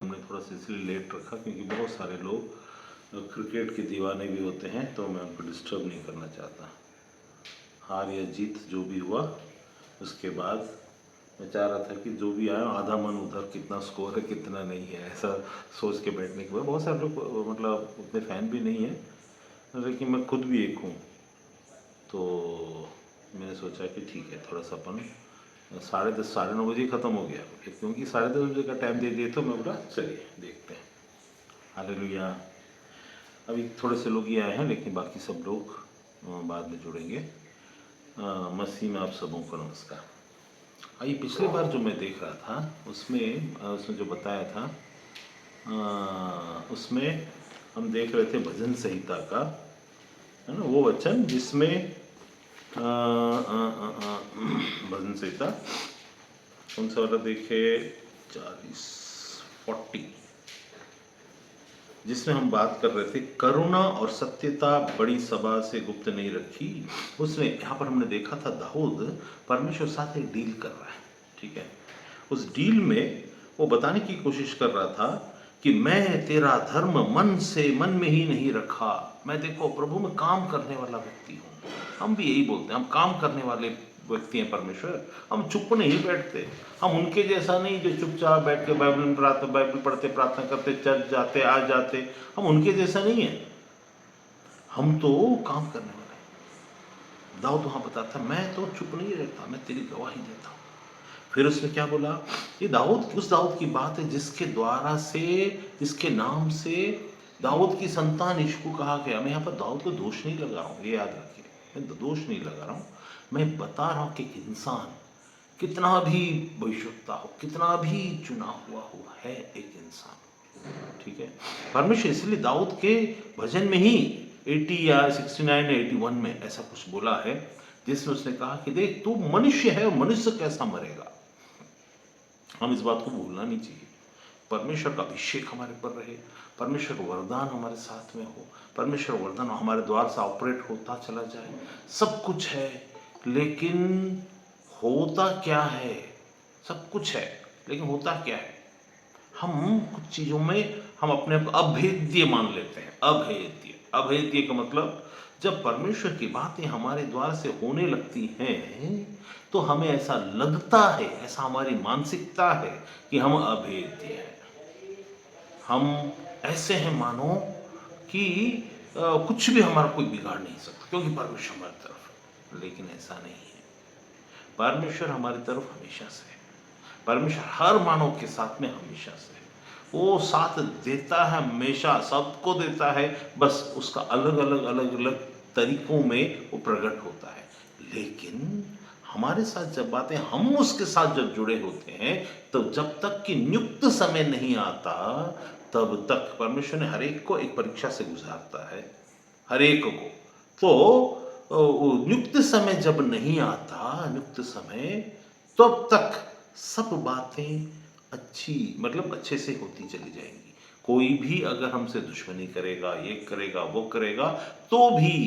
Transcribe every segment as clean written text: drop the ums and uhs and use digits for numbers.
हमने थोड़ा सा इसलिए लेट रखा क्योंकि बहुत सारे लोग क्रिकेट के दीवाने भी होते हैं, तो मैं उनको डिस्टर्ब नहीं करना चाहता। हार या जीत जो भी हुआ, उसके बाद मैं चाह रहा था कि जो भी आया आधा मन उधर, कितना स्कोर है कितना नहीं है, ऐसा सोच के बैठने के बाद बहुत सारे लोग मतलब उतने फैन भी नहीं है, लेकिन मैं खुद भी एक हूँ, तो मैंने सोचा कि ठीक है थोड़ा सा अपन 10:30 9:30 ख़त्म हो गया, क्योंकि 10:30 बजे का टाइम दे दिए, तो मैं बोला चलिए देखते हैं। हालेलुया। अभी थोड़े से लोग ही आए हैं, लेकिन बाकी सब लोग बाद में जुड़ेंगे। मसीह में आप सबों को नमस्कार। ये पिछली बार जो मैं देख रहा था उसमें जो बताया था, उसमें हम देख रहे थे भजन संहिता का, है ना, वो वचन जिसमें भजन संहिता कौन सा वाला देखे, 40 जिसमें हम बात कर रहे थे, करुणा और सत्यता बड़ी सभा से गुप्त नहीं रखी। उसमें यहाँ पर हमने देखा था दाऊद परमेश्वर साथ एक डील कर रहा है, ठीक है। उस डील में वो बताने की कोशिश कर रहा था कि मैं तेरा धर्म मन में ही नहीं रखा। मैं देखो प्रभु में काम करने वाला व्यक्ति हूँ। हम भी यही बोलते हैं, हम काम करने वाले व्यक्ति हैं परमेश्वर, हम चुप नहीं बैठते। हम उनके जैसा नहीं जो चुपचाप बैठ के बाइबल पढ़ते, प्रार्थना करते, चर्च जाते, आ जाते। हम उनके जैसा नहीं है, हम तो काम करने वाले हैं। दाऊद वहां बताता, मैं तो चुप नहीं रहता, मैं तेरी गवाही देता हूं। फिर उसने क्या बोला, ये दाऊद उस दाऊद की बात है जिसके द्वारा से, जिसके नाम से दाऊद की संतान यीशु को कहा गया। मैं यहाँ पर दाऊद को दोष नहीं लगा रहा हूँ, ये याद रखिए, मैं दोष नहीं लगा रहा हूँ। मैं बता रहा हूँ कि एक इंसान कितना भी भविष्यवक्ता हो, कितना भी चुना हुआ हो, है एक इंसान, ठीक है। परमेश्वर इसलिए दाऊद के भजन में ही 80 या 69 या 81 में ऐसा कुछ बोला है, जिसमें उसने कहा कि देख तू मनुष्य है और मनुष्य कैसा मरेगा। हम इस बात को भूलना नहीं चाहिए। परमेश्वर का अभिषेक हमारे पर रहे, परमेश्वर का वरदान हमारे साथ में हो, परमेश्वर वरदान हमारे द्वार से ऑपरेट होता चला जाए, सब कुछ है। लेकिन होता क्या है, सब कुछ है लेकिन होता क्या है, हम कुछ चीज़ों में हम अपने आप को अभेद्य मान लेते हैं। अभेद्य, अभेद्य का मतलब जब परमेश्वर की बातें हमारे द्वार से होने लगती हैं तो हमें ऐसा लगता है, ऐसा हमारी मानसिकता है कि हम अभेद्य हैं। हम ऐसे हैं मानो कि कुछ भी हमारा कोई बिगाड़ नहीं सकता, क्योंकि परमेश्वर हमारी तरफ है। लेकिन ऐसा नहीं है, परमेश्वर हमारी तरफ हमेशा से है। परमेश्वर हर मानव के साथ में हमेशा से है। वो साथ देता है, हमेशा सबको देता है, बस उसका अलग अलग तरीकों में वो प्रकट होता है। लेकिन हमारे साथ जब बातें, हम उसके साथ जब जुड़े होते हैं, तो जब तक कि नियुक्त समय नहीं आता, तब तक परमेश्वर ने हर एक को एक परीक्षा से गुजारता है, हर एक को। तो नियुक्त समय जब नहीं आता, नियुक्त समय, तब तक सब बातें अच्छी, मतलब अच्छे से होती चली जाएंगी। कोई भी अगर हमसे दुश्मनी करेगा, ये करेगा, वो करेगा, तो भी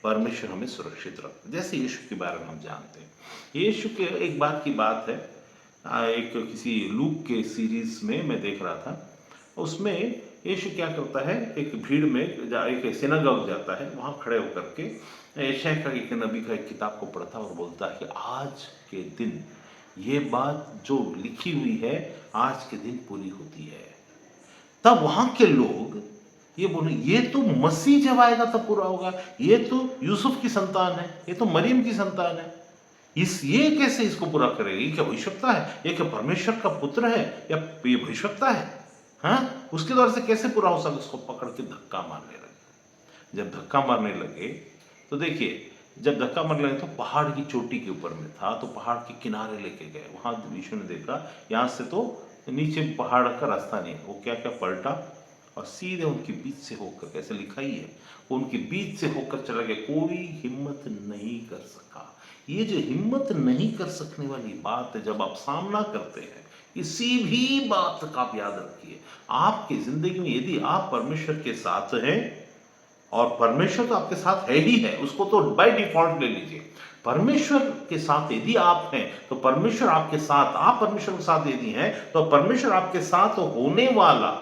परमेश्वर हमें सुरक्षित रखता है। जैसे यीशु के बारे में हम जानते हैं, यीशु के एक बात की बात है, एक किसी लूक के सीरीज में मैं देख रहा था, उसमें यीशु क्या करता है, एक भीड़ में एक सिनागॉग जाता है, वहाँ खड़े होकर के यशायाह का एक नबी का एक किताब को पढ़ता है और बोलता है कि आज के दिन ये बात जो लिखी हुई है आज के दिन पूरी होती है। तब वहां के लोग ये बोले, ये तो मसीह जब आएगा तब पूरा होगा, ये तो यूसुफ की संतान है, ये तो मरियम की संतान है, ये कैसे इसको पूरा करेगा, ये क्या भविष्यवक्ता है, ये क्या परमेश्वर का पुत्र है, या ये भविष्यवक्ता है, हाँ, उसके द्वारा से कैसे पूरा हो सकता। उसको पकड़ के धक्का मारने लगे। जब धक्का मारने लगे तो देखिए, जब धक्का मारने लगे तो पहाड़ की चोटी के ऊपर में था, तो पहाड़ के किनारे लेके गए। वहां यीशु ने देखा यहाँ से तो नीचे पहाड़ का रास्ता नहीं, वो क्या क्या पलटा और सीधे उनके बीच से होकर, कैसे लिखा ही है, उनके बीच से होकर चला गया, कोई हिम्मत नहीं कर सका। ये जो हिम्मत नहीं कर सकने वाली बात है, जब आप सामना करते हैं, किसी भी बात का आप याद रखिए, आपकी जिंदगी में यदि आप परमेश्वर के साथ हैं, और परमेश्वर तो आपके साथ है ही है, उसको तो बाय डिफॉल्ट ले लीजिए, परमेश्वर के साथ यदि आप हैं तो परमेश्वर आपके साथ, आप परमेश्वर के साथ यदि हैं तो परमेश्वर आपके साथ होने वाला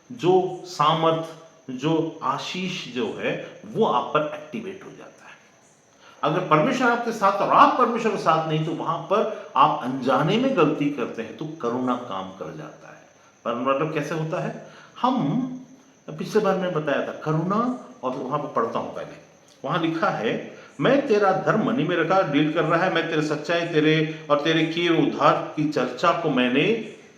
जो सामर्थ, जो आशीष जो है, वो आप पर एक्टिवेट हो जाता है। अगर परमेश्वर आपके साथ और आप परमेश्वर के साथ नहीं, तो वहां पर आप अनजाने में गलती करते हैं तो करुणा काम कर जाता है। पर मतलब कैसे होता है, हम पिछले बार मैंने बताया था करुणा, और वहां पर पढ़ता हूं पहले, वहां लिखा है, मैं तेरा धर्म मनी में रखा, डील कर रहा है, मैं तेरे सच्चाई, तेरे और तेरे किए उद्धार की चर्चा को मैंने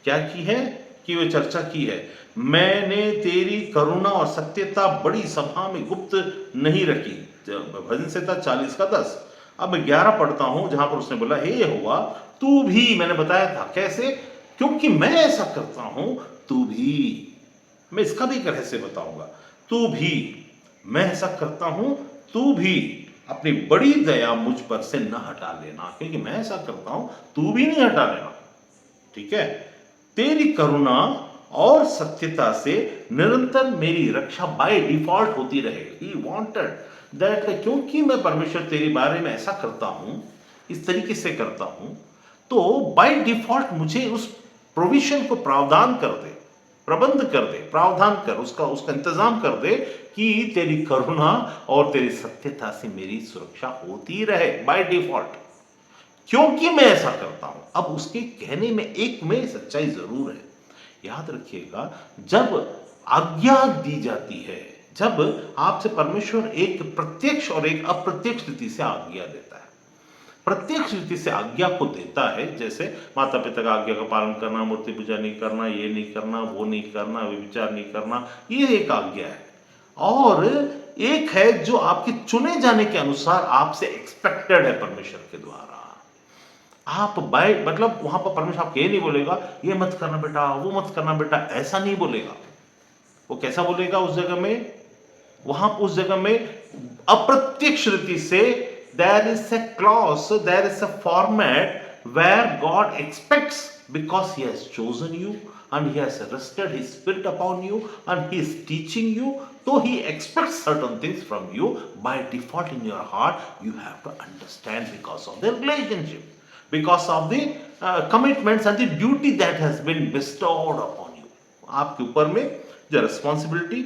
क्या की है, कि वो चर्चा की है, मैंने तेरी करुणा और सत्यता बड़ी सभा में गुप्त नहीं रखी। भजन संहिता 40 का 10। अब मैं 11 पढ़ता हूं, जहां पर उसने बोला, हे यहोवा तू भी, मैंने बताया था कैसे, क्योंकि मैं ऐसा करता हूं, तू भी, मैं इसका भी एक रहस्य बताऊंगा, तू भी, मैं ऐसा करता हूं, तू भी अपनी बड़ी दया मुझ पर से न हटा लेना, क्योंकि मैं ऐसा करता हूं, तू भी नहीं हटा लेना। ठीक है, तेरी करुणा और सत्यता से निरंतर मेरी रक्षा बाय डिफॉल्ट होती रहे। ही वांटेड दैट, क्योंकि मैं परमेश्वर तेरे बारे में ऐसा करता हूं, इस तरीके से करता हूं, तो बाय डिफॉल्ट मुझे उस प्रोविजन को प्रावधान कर दे, प्रबंध कर दे, प्रावधान कर, उसका उसका इंतजाम कर दे कि तेरी करुणा और तेरी सत्यता से मेरी सुरक्षा होती रहे बाय डिफॉल्ट, क्योंकि मैं ऐसा करता हूं। अब उसके कहने में एक में सच्चाई जरूर है, याद रखिएगा, जब आज्ञा दी जाती है, जब आपसे परमेश्वर एक प्रत्यक्ष और एक अप्रत्यक्ष रीति से आज्ञा देता है, प्रत्यक्ष रीति से आज्ञा को देता है, जैसे माता पिता का आज्ञा का पालन करना, मूर्ति पूजा नहीं करना, ये नहीं करना, वो नहीं करना, व्यभिचार नहीं करना, ये एक आज्ञा है। और एक है जो आपके चुने जाने के अनुसार आपसे एक्सपेक्टेड है परमेश्वर के द्वारा। आप बाय मतलब वहां पर परमेश्वर आपको ये नहीं बोलेगा, ये मत करना बेटा, वो मत करना बेटा, ऐसा नहीं बोलेगा। वो कैसा बोलेगा उस जगह में, वहां उस जगह में अप्रत्यक्ष रीति से there is a clause, there is a format where God expects, because he has chosen you and he has rested his spirit upon you and he is teaching you, so he expects certain things from you. By default in your heart you have to understand, because of the relationship, because of the commitments and the duty that has been bestowed upon you. आपके ऊपर में जो responsibility,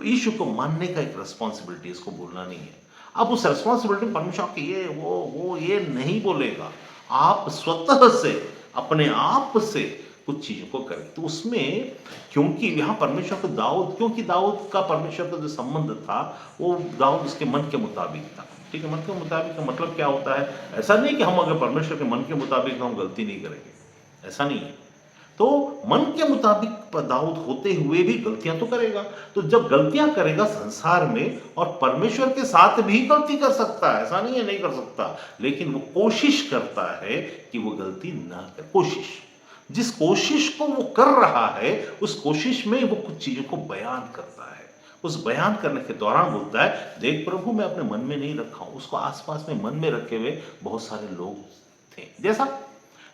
यीशु को मानने का एक responsibility, इसको बोलना नहीं है। अब उस रिस्पॉन्सिबिलिटी परमेश्वर आपके ये वो ये नहीं बोलेगा, आप स्वतः से अपने आप से कुछ चीजों को करें। तो उसमें क्योंकि यहां परमेश्वर को दाऊद, क्योंकि दाऊद का परमेश्वर का जो संबंध था, वो दाऊद उसके मन के मुताबिक था। ठीक है, मन के मुताबिक का मतलब क्या होता है, ऐसा नहीं कि हम अगर परमेश्वर के मन के मुताबिक हम गलती नहीं करेंगे, ऐसा नहीं है। तो मन के मुताबिक दाऊद होते हुए भी गलतियां तो करेगा, तो जब गलतियां करेगा संसार में, और परमेश्वर के साथ भी गलती कर सकता है, ऐसा नहीं है नहीं कर सकता, लेकिन वो कोशिश करता है कि वो गलती ना करे। कोशिश, जिस कोशिश को वो कर रहा है, उस कोशिश में वो कुछ चीजों को बयान करता है। उस बयान करने के दौरान बोलता है, देख प्रभु मैं अपने मन में नहीं रखा हूं, उसको आसपास में मन में रखे हुए बहुत सारे लोग थे। जैसा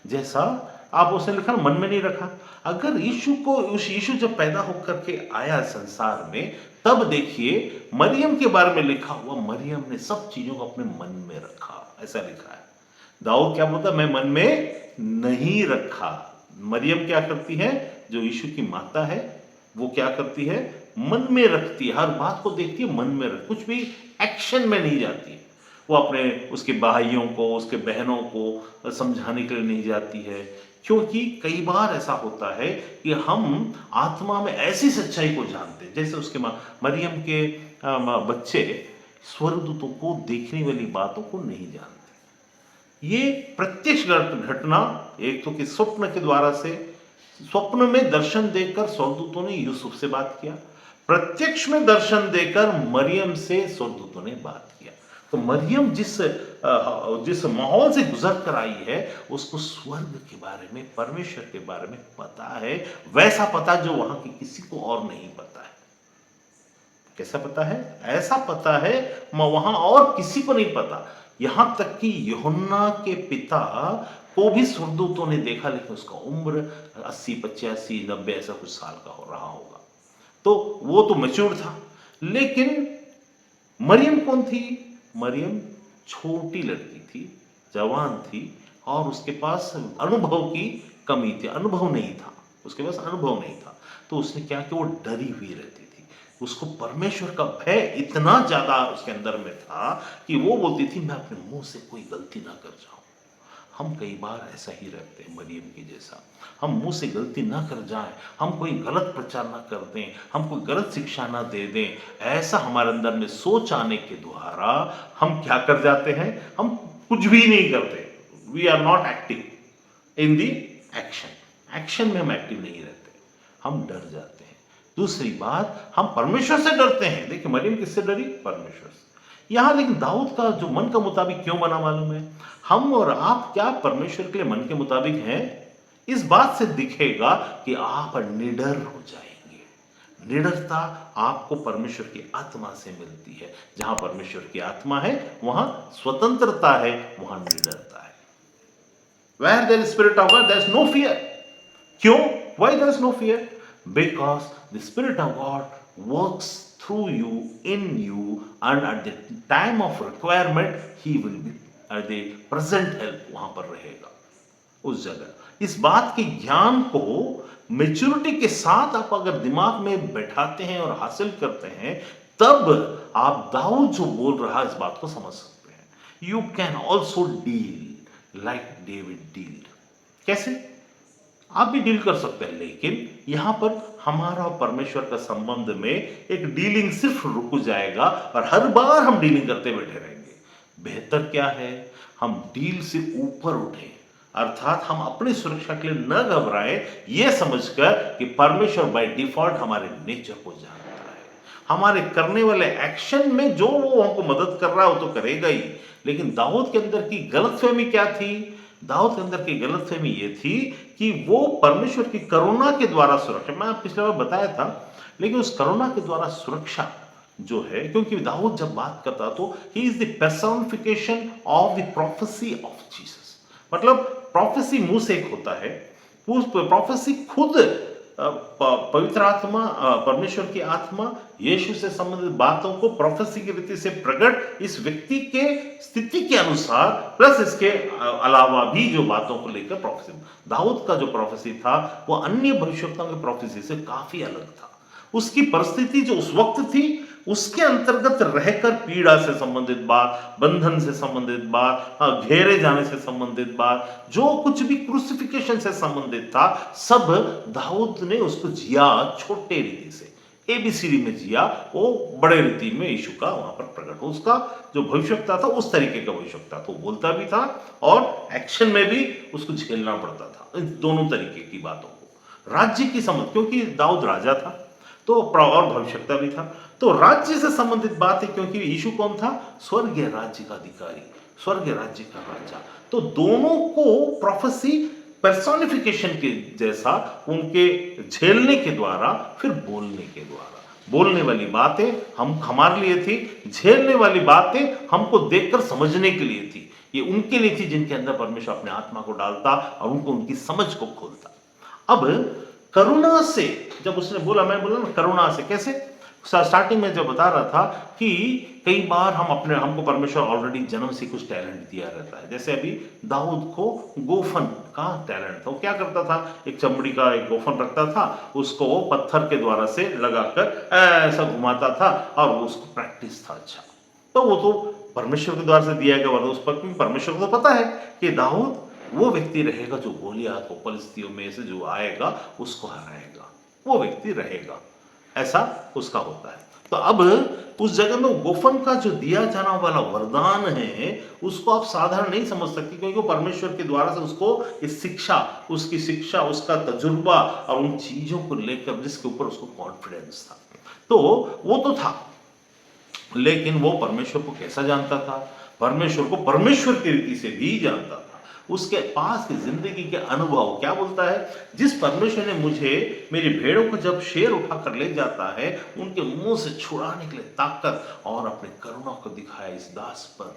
जैसा आप उसने लिखा मन में नहीं रखा। अगर यीशु जब पैदा होकर के आया संसार में, तब देखिए मरियम के बारे में लिखा हुआ, मरियम ने सब चीजों को अपने मन में रखा, ऐसा लिखा है। दाऊद क्या बोलता, मैं मन में नहीं रखा। मरियम क्या करती है, जो यीशु की माता है, वो क्या करती है, मन में रखती है, हर बात को देखती है, मन में रख, कुछ भी एक्शन में नहीं जाती। वो अपने उसके भाइयों को, उसके बहनों को समझाने के लिए नहीं जाती है, क्योंकि कई बार ऐसा होता है कि हम आत्मा में ऐसी सच्चाई को जानते हैं, जैसे उसके मरियम के बच्चे स्वर्गदूतों को देखने वाली बातों को नहीं जानते। ये प्रत्यक्ष घटना, एक तो कि स्वप्न के द्वारा से, स्वप्न में दर्शन देकर स्वर्गदूतों ने यूसुफ से बात किया, प्रत्यक्ष में दर्शन देकर मरियम से स्वर्गदूतों ने बात किया। तो मरियम जिस माहौल से गुजर कर आई है, उसको स्वर्ग के बारे में, परमेश्वर के बारे में पता है, वैसा पता जो वहां की किसी को और नहीं पता है। कैसा पता है? ऐसा पता है वहां और किसी को नहीं पता। यहां तक कि यूहन्ना के पिता को भी स्वर्गदूतों ने देखा, लेकिन उसका उम्र 80, 85, 90 ऐसा कुछ साल का हो रहा होगा। तो वो तो मैच्योर था। लेकिन मरियम कौन थी? मरियम छोटी लड़की थी, जवान थी, और उसके पास अनुभव की कमी थी, अनुभव नहीं था, उसके पास अनुभव नहीं था। तो उसने क्या किया, वो डरी हुई रहती थी। उसको परमेश्वर का भय इतना ज्यादा उसके अंदर में था कि वो बोलती थी मैं अपने मुंह से कोई गलती ना कर जाऊं। हम कई बार ऐसा ही रहते हैं मरियम के जैसा, हम मुंह से गलती ना कर जाएं, हम कोई गलत प्रचार ना कर दें, हम कोई गलत शिक्षा ना दे दें। ऐसा हमारे अंदर में सोच आने के द्वारा हम क्या कर जाते हैं, हम कुछ भी नहीं करते। We are not active in the action. Action में हम एक्टिव नहीं रहते, हम डर जाते हैं। दूसरी बात, हम परमेश्वर से डरते हैं। देखिए मरियम किससे डरी? परमेश्वर से। यहां लेकिन दाऊद का जो मन का मुताबिक क्यों बना मालूम है? हम और आप क्या परमेश्वर के लिए मन के मुताबिक हैं? इस बात से दिखेगा कि आप निडर हो जाएंगे। निडरता आपको परमेश्वर की आत्मा से मिलती है। जहां परमेश्वर की आत्मा है वहां स्वतंत्रता है, वहां निडरता है। Where there is spirit of God, there is no fear. क्यों? Why there is no fear? Because the Spirit of God works through you, in you, and at the time of requirement, He will be at the present help, वहां पर रहेगा उस जगह। इस बात के ज्ञान को मेच्योरिटी के साथ आप अगर दिमाग में बैठाते हैं और हासिल करते हैं, तब आप दाऊद जो बोल रहा है इस बात को समझ सकते हैं। You can also deal like David dealt. कैसे? आप भी डील कर सकते हैं, लेकिन यहां पर हमारा और परमेश्वर का संबंध में एक डीलिंग सिर्फ रुक जाएगा और हर बार हम डीलिंग करते बैठे रहेंगे। बेहतर क्या है, हम डील से ऊपर उठें, अर्थात हम अपनी सुरक्षा के लिए न घबराएं, यह समझकर कि परमेश्वर बाय डिफॉल्ट हमारे नेचर को जानता है। हमारे करने वाले एक्शन में जो वो हमको मदद कर रहा है वो तो करेगा ही। लेकिन दाऊद के अंदर की गलतफहमी क्या थी? दाऊद के अंदर की गलतफहमी ये थी कि वो परमेश्वर की करुणा के द्वारा सुरक्षा, मैं पिछले बार बताया था, लेकिन उस करुणा के द्वारा सुरक्षा जो है, क्योंकि दाऊद जब बात करता तो he is the personification of the prophecy of Jesus. मतलब प्रोफेसी मुंह से एक होता है, प्रोफेसी खुद पवित्र आत्मा, परमेश्वर की आत्मा यीशु से संबंधित बातों को प्रोफेसी की रीति से प्रकट इस व्यक्ति के स्थिति के अनुसार, प्लस इसके अलावा भी जो बातों को लेकर प्रोफेसी। दाऊद का जो प्रोफेसी था वो अन्य भविष्यवक्ताओं के प्रोफेसी से काफी अलग था। उसकी परिस्थिति जो उस वक्त थी उसके अंतर्गत रहकर पीड़ा से संबंधित बात, बंधन से संबंधित बात, घेरे जाने से संबंधित बात, जो कुछ भी क्रूसिफिकेशन से संबंधित था, सब दाऊद ने उसको जिया छोटे रीति से, एबीसीडी में जिया, वो बड़े रीति में यीशु का वहां पर प्रकट हो। उसका जो भविष्यवक्ता था उस तरीके का भविष्यवक्ता था, बोलता भी था और एक्शन में भी उसको झेलना पड़ता था इन दोनों तरीके की बातों को। राज्य की समझ, क्योंकि दाऊद राजा था तो और भविष्यवक्ता भी था, तो राज्य से संबंधित बात है, क्योंकि यीशु कौन था? स्वर्गीय राज्य का अधिकारी, स्वर्गीय राज्य का राजा। तो दोनों को प्रोफेसी पर्सोनिफिकेशन के जैसा, उनके झेलने के द्वारा, फिर बोलने के द्वारा। बोलने वाली बातें हम हमारे लिए थी, झेलने वाली बातें हमको देखकर समझने के लिए थी। ये उनके लिए थी जिनके अंदर परमेश्वर अपने आत्मा को डालता और उनको उनकी समझ को खोलता। अब करुणा से जब उसने बोला, मैं बोला ना करुणा से कैसे, स्टार्टिंग में जब बता रहा था कि कई बार हमको परमेश्वर ऑलरेडी जन्म से कुछ टैलेंट दिया रहता है। जैसे अभी दाऊद को गोफन का टैलेंट था। वो क्या करता था, एक चमड़ी का एक गोफन रखता था, उसको वो पत्थर के द्वारा से लगाकर ऐसा घुमाता था और उसको प्रैक्टिस था। अच्छा, तो वो तो परमेश्वर के द्वारा से दिया गया, उस पर परमेश्वर को तो पता है कि दाऊद वो व्यक्ति रहेगा जो गोलियत को फलिस्तियों में से जो आएगा उसको हराएगा, वो व्यक्ति रहेगा, ऐसा उसका होता है। तो अब उस जगह में गोफन का जो दिया जाना वाला वरदान है उसको आप साधारण नहीं समझ सकते, क्योंकि वो परमेश्वर के द्वारा से उसको इस शिक्षा, उसका तजुर्बा और उन चीजों को लेकर जिसके ऊपर उसको कॉन्फिडेंस था, तो वो तो था। लेकिन वो परमेश्वर को कैसा जानता था? परमेश्वर को परमेश्वर की रीति से भी जानता था। उसके पास की जिंदगी के अनुभव क्या बोलता है? जिस परमेश्वर ने मुझे, मेरी भेड़ों को जब शेर उठा कर ले जाता है, उनके मुंह से छुड़ाने के लिए ताकत और अपने करुणा को दिखाया इस दास पर,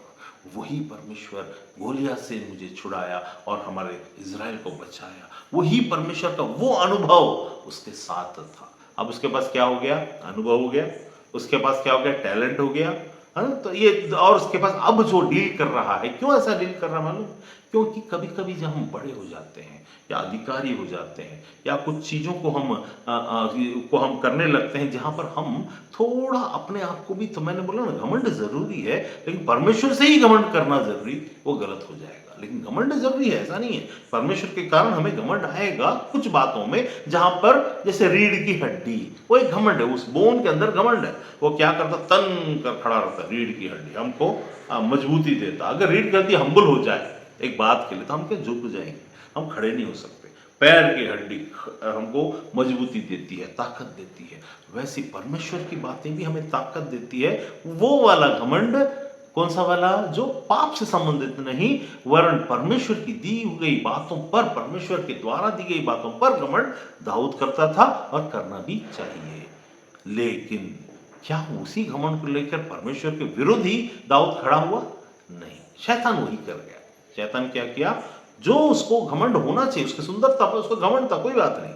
वही परमेश्वर गोलियत से मुझे छुड़ाया और हमारे इज़राइल को बचाया। वही परमेश्वर का वो अनुभव उसके साथ था। अब उसके पास क्या हो गया? अनुभव हो गया। उसके पास क्या हो गया? टैलेंट हो गया, है ना? तो ये, और उसके पास अब जो डील कर रहा है, क्यों ऐसा डील कर रहा है मालूम? क्योंकि कभी कभी जब हम बड़े हो जाते हैं या अधिकारी हो जाते हैं या कुछ चीज़ों को हम करने लगते हैं जहां पर हम थोड़ा अपने आप को भी, तो मैंने बोला ना, घमंड जरूरी है, लेकिन परमेश्वर से ही घमंड करना जरूरी, वो गलत हो जाएगा। लेकिन घमंड जरूरी है, ऐसा नहीं है। परमेश्वर के कारण हमें घमंड आएगा कुछ बातों में, जहां पर जैसे रीढ़ की हड्डी, वो एक घमंड है, उस बोन के अंदर घमंड है। वो क्या करता? तन कर खड़ा रहता। रीढ़ की हड्डी हमको मजबूती देता। अगर रीढ़ की हड्डी हम्बल हो जाए एक बात के लिए, तो हम क्या झुक जाएंगे, हम खड़े नहीं हो सकते। पैर की हड्डी हमको मजबूती देती है, ताकत देती है। वैसी परमेश्वर की बातें भी हमें ताकत देती है। वो वाला घमंड कौन सा वाला? जो पाप से संबंधित नहीं, वरन परमेश्वर की दी गई बातों पर, परमेश्वर के द्वारा दी गई बातों पर घमंड दाऊद करता था, और करना भी चाहिए। लेकिन क्या उसी घमंड को लेकर परमेश्वर के विरुद्ध ही दाऊद खड़ा हुआ? नहीं, शैतान वही कर गया। शैतान क्या किया? जो उसको घमंड होना चाहिए, उसकी सुंदरता पर उसको घमंड था, कोई बात नहीं,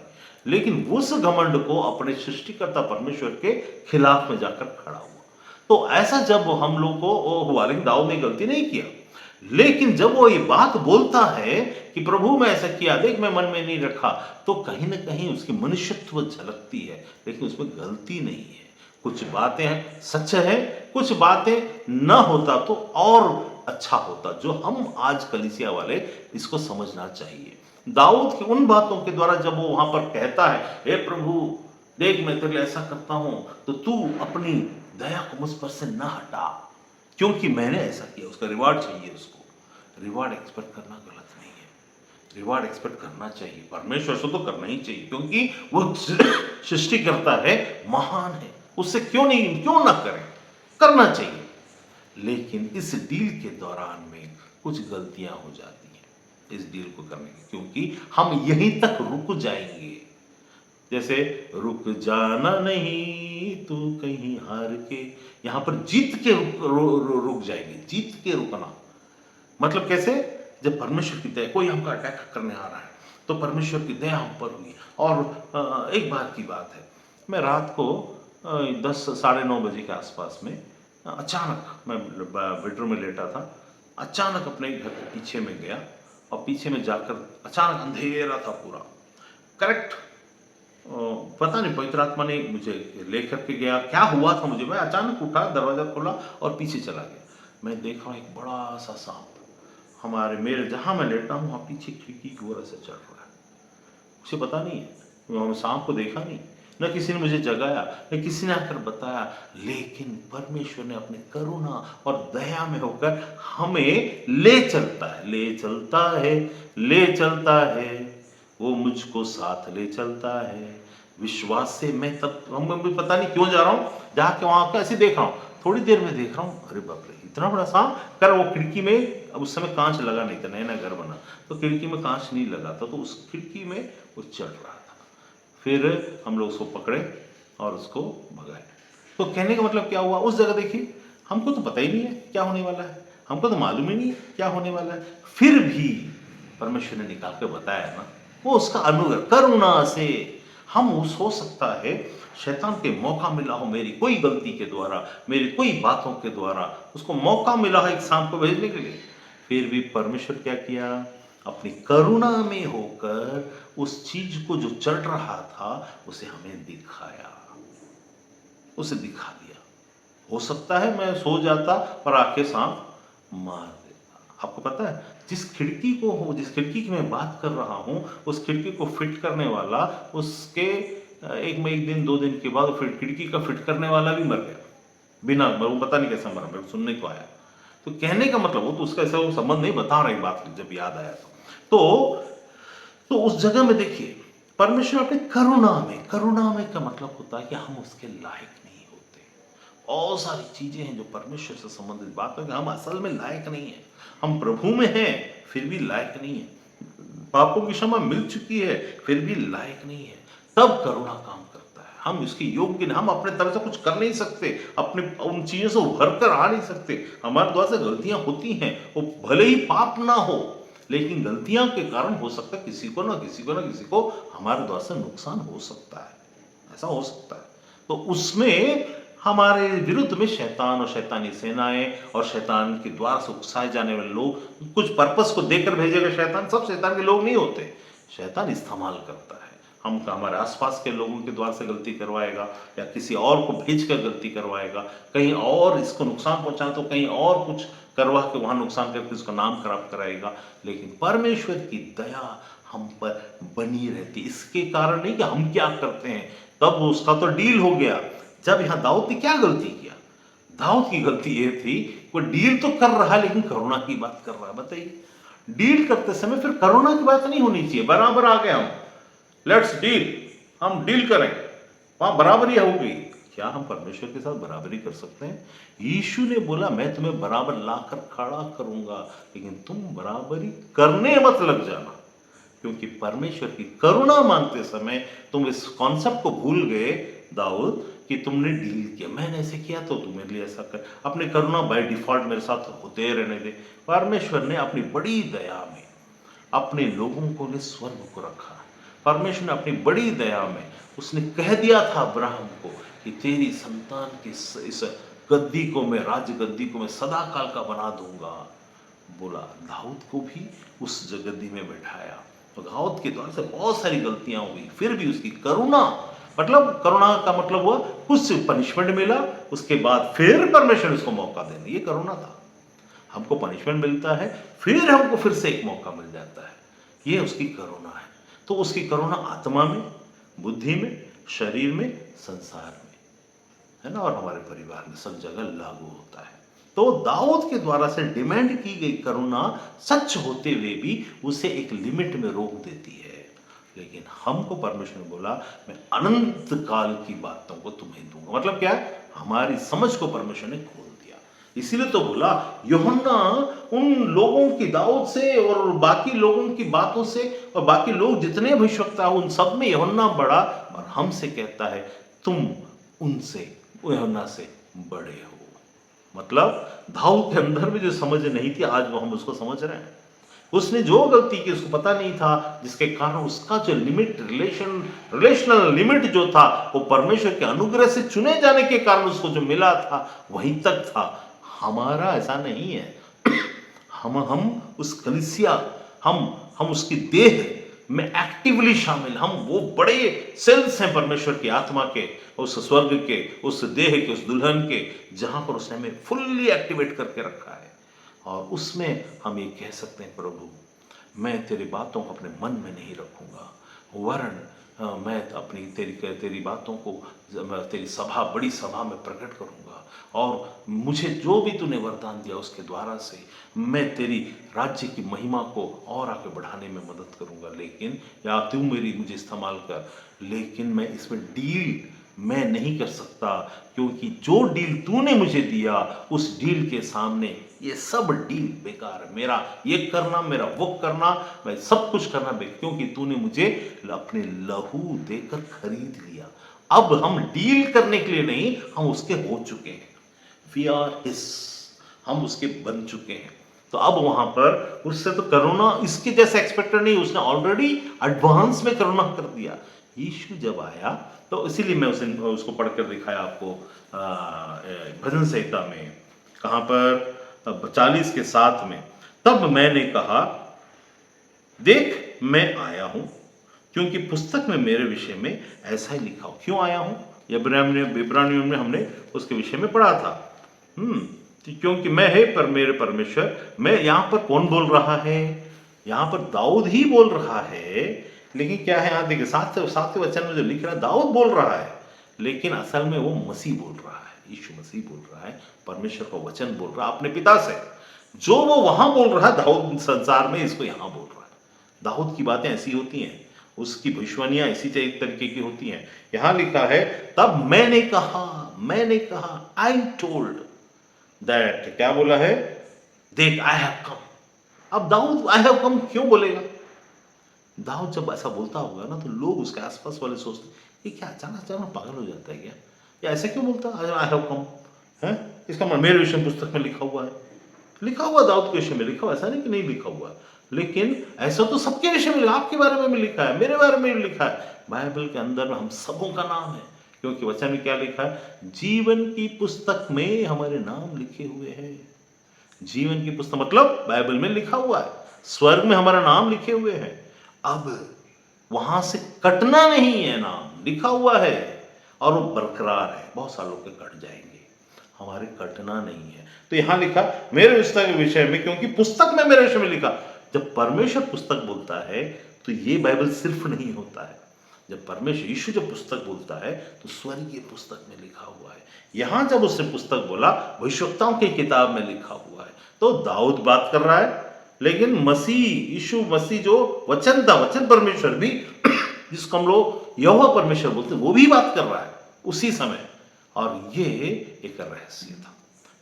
लेकिन उस घमंड को अपने सृष्टिकर्ता परमेश्वर के खिलाफ में जाकर खड़ा हुआ। तो ऐसा जब हम लोग को वो हुआ, लेकिन दाऊद ने गलती नहीं किया। लेकिन जब वो ये बात बोलता है कि प्रभु मैं ऐसा किया, देख मैं मन में नहीं रखा, तो कहीं ना कहीं उसकी मनुष्यत्व झलकती है, लेकिन उसमें गलती नहीं है। कुछ बातें सच है, कुछ बातें न होता तो और अच्छा होता, जो हम आज कलीसिया वाले इसको समझना चाहिए। दाऊद की उन बातों के द्वारा जब वो वहां पर कहता है, हे प्रभु देख मैं तेरे लिए ऐसा करता हूं, तो तू अपनी दया को मुझ पर से न हटा, क्योंकि मैंने ऐसा किया। उसका रिवार्ड चाहिए, उसको रिवार्ड एक्सपेक्ट करना गलत नहीं है। रिवार्ड एक्सपेक्ट करना चाहिए, परमेश्वर से तो करना ही चाहिए, क्योंकि वो सृष्टि करता है, महान है, उससे क्यों ना करें, करना चाहिए। लेकिन इस डील के दौरान में कुछ गलतियां हो जाती हैं इस डील को करने की, क्योंकि हम यहीं तक रुक जाएंगे। जैसे रुक जाना नहीं तू कहीं हार के, यहां पर जीत के रुक जाएंगे, जीत के रुकना मतलब कैसे? जब परमेश्वर की दया, कोई हमका अटैक करने आ रहा है, तो परमेश्वर की दया हम पर हुई। और एक बार की बात है, मैं रात को 10 साढ़े 9 बजे के आसपास में अचानक मैं बेडरूम में लेटा था, अचानक अपने घर के पीछे में गया, और पीछे में जाकर अचानक अंधेरा था पूरा, करेक्ट। पता नहीं पवित्र आत्मा ने मुझे लेकर के गया, क्या हुआ था मुझे, मैं अचानक उठा, दरवाजा खोला और पीछे चला गया। मैं देख रहा हूँ एक बड़ा सा सांप हमारे, मेरे जहां मैं लेटा हूँ वहां पीछे खिड़की की ओर से चढ़ रहा है। मुझे पता नहीं है, मैं सांप को देखा नहीं, न किसी ने मुझे जगाया, न किसी ने आकर बताया, लेकिन परमेश्वर ने अपनी करुणा और दया में होकर हमें ले चलता है, ले चलता है, ले चलता है, वो मुझको साथ ले चलता है। विश्वास से मैं तब, मैं पता नहीं क्यों जा रहा हूँ, जाके वहां ऐसे देख रहा हूँ, थोड़ी देर में देख रहा हूँ, अरे बाप रे इतना बड़ा सांप कर। वो खिड़की में, अब उस समय कांच लगा नहीं था, नया नया घर बना, तो खिड़की में कांच नहीं लगा था, तो उस खिड़की में वो चढ़ रहा था। फिर हम लोग उसको पकड़े और उसको भगाए। तो कहने का मतलब क्या हुआ? उस जगह देखिए, हमको तो पता ही नहीं है क्या होने वाला है, हमको तो मालूम ही नहीं है क्या होने वाला है, फिर भी परमेश्वर ने निकाल के बताया ना, वो उसका अनुग्रह करुणा से। हम उस हो सकता है शैतान के मौका मिला हो, मेरी कोई गलती के द्वारा, मेरी कोई बातों के द्वारा उसको मौका मिला हो एक सांप को भेजने के लिए, फिर भी परमेश्वर क्या किया? अपनी करुणा में होकर उस चीज को जो चढ़ रहा था उसे हमें दिखाया, उसे दिखा दिया। हो सकता है मैं सो जाता और आके सांप मार देता। आपको पता है, जिस खिड़की की मैं बात कर रहा हूं, उस खिड़की को फिट करने वाला, उसके एक दिन 2 दिन के बाद फिर खिड़की का फिट करने वाला भी मर गया, बिना, वो पता नहीं कैसा मरा, मेरे को सुनने को आया। तो कहने का मतलब, वो तो उसका ऐसा वो संबंध नहीं बता रही बात, जब याद आया तो उस जगह में देखिए, परमेश्वर अपने करुणा में, करुणा में का मतलब होता है कि हम उसके लायक नहीं होते, बहुत सारी चीजें हैं जो परमेश्वर से संबंधित बात है कि हम असल में लायक नहीं है, हम प्रभु में हैं फिर भी लायक नहीं है, पापों की क्षमा मिल चुकी है फिर भी लायक नहीं है, तब करुणा काम करता है। हम इसके योग्य नहीं, हम अपने तरफ से कुछ कर नहीं सकते, अपने उन चीजों से उभर कर आ नहीं सकते, हमारे द्वारा से गलतियां होती हैं, वो भले ही पाप ना हो लेकिन गलतियां के कारण हो सकता है किसी को ना किसी को ना किसी को हमारे द्वारा से नुकसान हो सकता है, ऐसा हो सकता है। तो उसमें हमारे विरुद्ध में शैतान और शैतानी सेनाएं और शैतान के द्वारा से उकसाए जाने वाले लोग, कुछ पर्पस को देकर भेजेगा शैतान, सब शैतान के लोग नहीं होते, शैतान इस्तेमाल करता है, हम हमारे आसपास के लोगों के द्वारा से गलती करवाएगा या किसी और को भेज कर गलती करवाएगा, कहीं और इसको नुकसान पहुंचाना तो कहीं और कुछ करवा के वहां नुकसान करके उसका नाम खराब कराएगा। लेकिन परमेश्वर की दया हम पर बनी रहती, इसके कारण नहीं कि हम क्या करते हैं, तब उसका तो डील हो गया। जब यहां दाऊद ने क्या गलती किया, दाऊद की गलती यह थी वो डील तो कर रहा है लेकिन करुणा की बात कर रहा है। बताइए, डील करते समय फिर करुणा की बात नहीं होनी चाहिए, बराबर आ गए हम, लेट्स डील, हम डील करें, वहां बराबरी हो गई। क्या हम परमेश्वर के साथ बराबरी कर सकते हैं? यीशु ने बोला मैं तुम्हें बराबर लाकर खड़ा करूंगा, लेकिन तुम बराबरी करने मत लग जाना, क्योंकि परमेश्वर की करुणा मांगते समय तुम इस कॉन्सेप्ट को भूल गए दाऊद कि तुमने डील किया, मैंने ऐसे किया तो तुम मेरे लिए ऐसा कर, अपने करुणा बाय डिफॉल्ट मेरे साथ होते रहने दे। परमेश्वर ने अपनी बड़ी दया में अपने लोगों को ने स्वर्ग को रखा, परमेश्वर ने अपनी बड़ी दया में उसने कह दिया था अब्राहम को कि तेरी संतान की इस गद्दी को मैं, राज गद्दी को मैं सदा काल का बना दूंगा। बोला दाऊद को भी उस गद्दी में बैठाया, तो दाऊद के द्वारा से बहुत सारी गलतियां हुई, फिर भी उसकी करुणा, मतलब करुणा का मतलब हुआ कुछ पनिशमेंट मिला, उसके बाद फिर परमेश्वर उसको मौका देना, ये करुणा था। हमको पनिशमेंट मिलता है फिर हमको फिर से एक मौका मिल जाता है, ये उसकी करुणा है। तो उसकी करुणा आत्मा में, बुद्धि में, शरीर में, संसार में, है ना, और हमारे परिवार में सब जगह लागू होता है। तो दाऊद के द्वारा से डिमांड की गई करुणा सच होते हुए भी उसे एक लिमिट में रोक देती है, लेकिन हमको परमेश्वर ने बोला मैं अनंत काल की बातों को तुम्हें दूंगा। मतलब क्या है, हमारी समझ को परमेश्वर ने खोल दिया। इसीलिए तो बोला यूहन्ना उन लोगों की, दाऊद से और बाकी लोगों की बातों से, और बाकी लोग जितने भविष्यवक्ता उन सब में यूहन्ना बड़ा, और हमसे कहता है तुम उनसे, यूहन्ना से बड़े हो। मतलब दाऊद के अंदर में जो समझ नहीं थी आज वो हम उसको समझ रहे हैं। उसने जो गलती की उसको पता नहीं था, जिसके कारण उसका जो लिमिट, रिलेशनल लिमिट जो था वो परमेश्वर के अनुग्रह से चुने जाने के कारण उसको जो मिला था वहीं तक था। हमारा ऐसा नहीं है। हम उस कलीसिया, हम उसकी देह में एक्टिवली शामिल, हम वो बड़े सेल्स हैं परमेश्वर की आत्मा के, उस स्वर्ग के, उस देह के, उस दुल्हन के, जहां पर उसने हमें फुल्ली एक्टिवेट करके रखा है। और उसमें हम ये कह सकते हैं प्रभु मैं तेरी बातों को अपने मन में नहीं रखूंगा, वरन मैं अपनी तेरी बातों को तेरी सभा, बड़ी सभा में प्रकट करूंगा, और मुझे जो भी तूने वरदान दिया उसके द्वारा से मैं तेरी राज्य की महिमा को और आगे बढ़ाने में मदद करूंगा। लेकिन या तू मुझे इस्तेमाल कर, लेकिन मैं इसमें डील मैं नहीं कर सकता, क्योंकि जो डील तूने मुझे दिया उस डील के सामने ये सब डील बेकार है। मेरा ये करना, मेरा वो करना, मैं सब कुछ करना क्योंकि तूने मुझे अपने लहू देकर खरीद लिया। अब हम डील करने के लिए नहीं, हम उसके हो चुके हैं, वी आर हिज, हम उसके बन चुके हैं। तो अब वहां पर उससे तो करुणा इसके जैसे एक्सपेक्टेड नहीं, उसने ऑलरेडी एडवांस में करुणा कर दिया। यीशु जब आया तो इसीलिए मैं उसको पढ़कर दिखाया आपको भजन संहिता में, कहां पर 40 के 7 में, तब मैंने कहा देख मैं आया हूं, क्योंकि पुस्तक में मेरे विषय में ऐसा ही लिखा हो। क्यों आया हूं, इब्रानियों में हमने उसके विषय में पढ़ा था। क्योंकि मैं है पर मेरे परमेश्वर, मैं यहां पर कौन बोल रहा है, यहां पर दाऊद ही बोल रहा है। लेकिन क्या है, यहां देखिए 7वें वचन में जो लिख रहा है दाऊद बोल रहा है, लेकिन असल में वो मसीह बोल रहा है, यीशु मसीह बोल रहा है, परमेश्वर का वचन बोल रहा है अपने पिता से। जो वो वहां बोल रहा है दाऊद संसार में, इसको यहां बोल रहा है। दाऊद की बातें ऐसी होती हैं, उसकी भविष्यवाणियां इसी एक तरीके की होती हैं। यहां लिखा है, तब मैंने कहा, आई टोल्ड दैट, क्या बोला है, देख आई हैव कम। अब दाऊद आई हैव कम क्यों बोलेगा? दाऊद जब ऐसा बोलता होगा ना, तो लोग उसके आसपास वाले सोचते ये क्या अचानक अचानक पागल हो जाता है क्या, या ऐसे क्यों बोलता है आई हैव कम है? इसका मतलब मेरे विषय पुस्तक में लिखा हुआ है, लिखा हुआ दाऊद के विषय में लिखा हुआ, ऐसा नहीं कि नहीं लिखा हुआ, लेकिन ऐसा तो सबके विषय में, आपके बारे में भी लिखा है, मेरे बारे में भी लिखा है। बाइबल के अंदर हम सबों का नाम है, क्योंकि वचन में क्या लिखा है, जीवन की पुस्तक में हमारे नाम लिखे हुए हैं। जीवन की पुस्तक मतलब बाइबल में लिखा हुआ है, स्वर्ग में हमारा नाम लिखे हुए हैं। अब वहां से कटना नहीं है, नाम लिखा हुआ है और वो बरकरार है, बहुत सालों के कट जाएंगे, हमारे कटना नहीं है। तो यहां लिखा मेरे विषय में, क्योंकि पुस्तक में मेरे विषय में लिखा। जब परमेश्वर पुस्तक बोलता है तो ये बाइबल सिर्फ नहीं होता है। जब परमेश्वर यीशु जब पुस्तक बोलता है तो स्वर्गीय पुस्तक में लिखा हुआ है। यहां जब उसने पुस्तक बोला, भविष्यवक्ताओं की किताब में लिखा हुआ है। तो दाऊद बात कर रहा है, लेकिन मसीह यीशु मसीह जो वचन था, वचन परमेश्वर भी जिसको हम लोग यहोवा परमेश्वर बोलते हैं, वो भी बात कर रहा है उसी समय, और ये एक रहस्य था।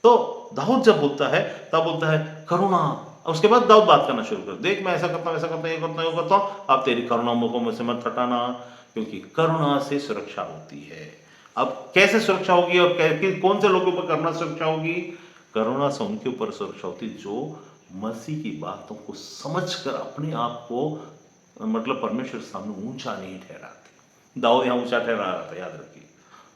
तो दाऊद जब बोलता है तब बोलता है करुणा, और उसके बाद दाऊद बात करना शुरू कर, देख मैं ऐसा करता हूं, ऐसा करता हूं, ये करता हूं, ये करता हूं, अब तेरी करुणा मुझको मुझसे मत हटाना, क्योंकि करुणा से सुरक्षा होती है। अब कैसे सुरक्षा होगी और कौन से लोगों पर करुणा सुरक्षा होगी? करुणा से उनके ऊपर सुरक्षा होती जो मसीह की बातों को समझकर अपने आप को मतलब परमेश्वर सामने ऊंचा नहीं ठहराते। दाऊद यहां ऊंचा ठहरा रहा था, याद रखिए।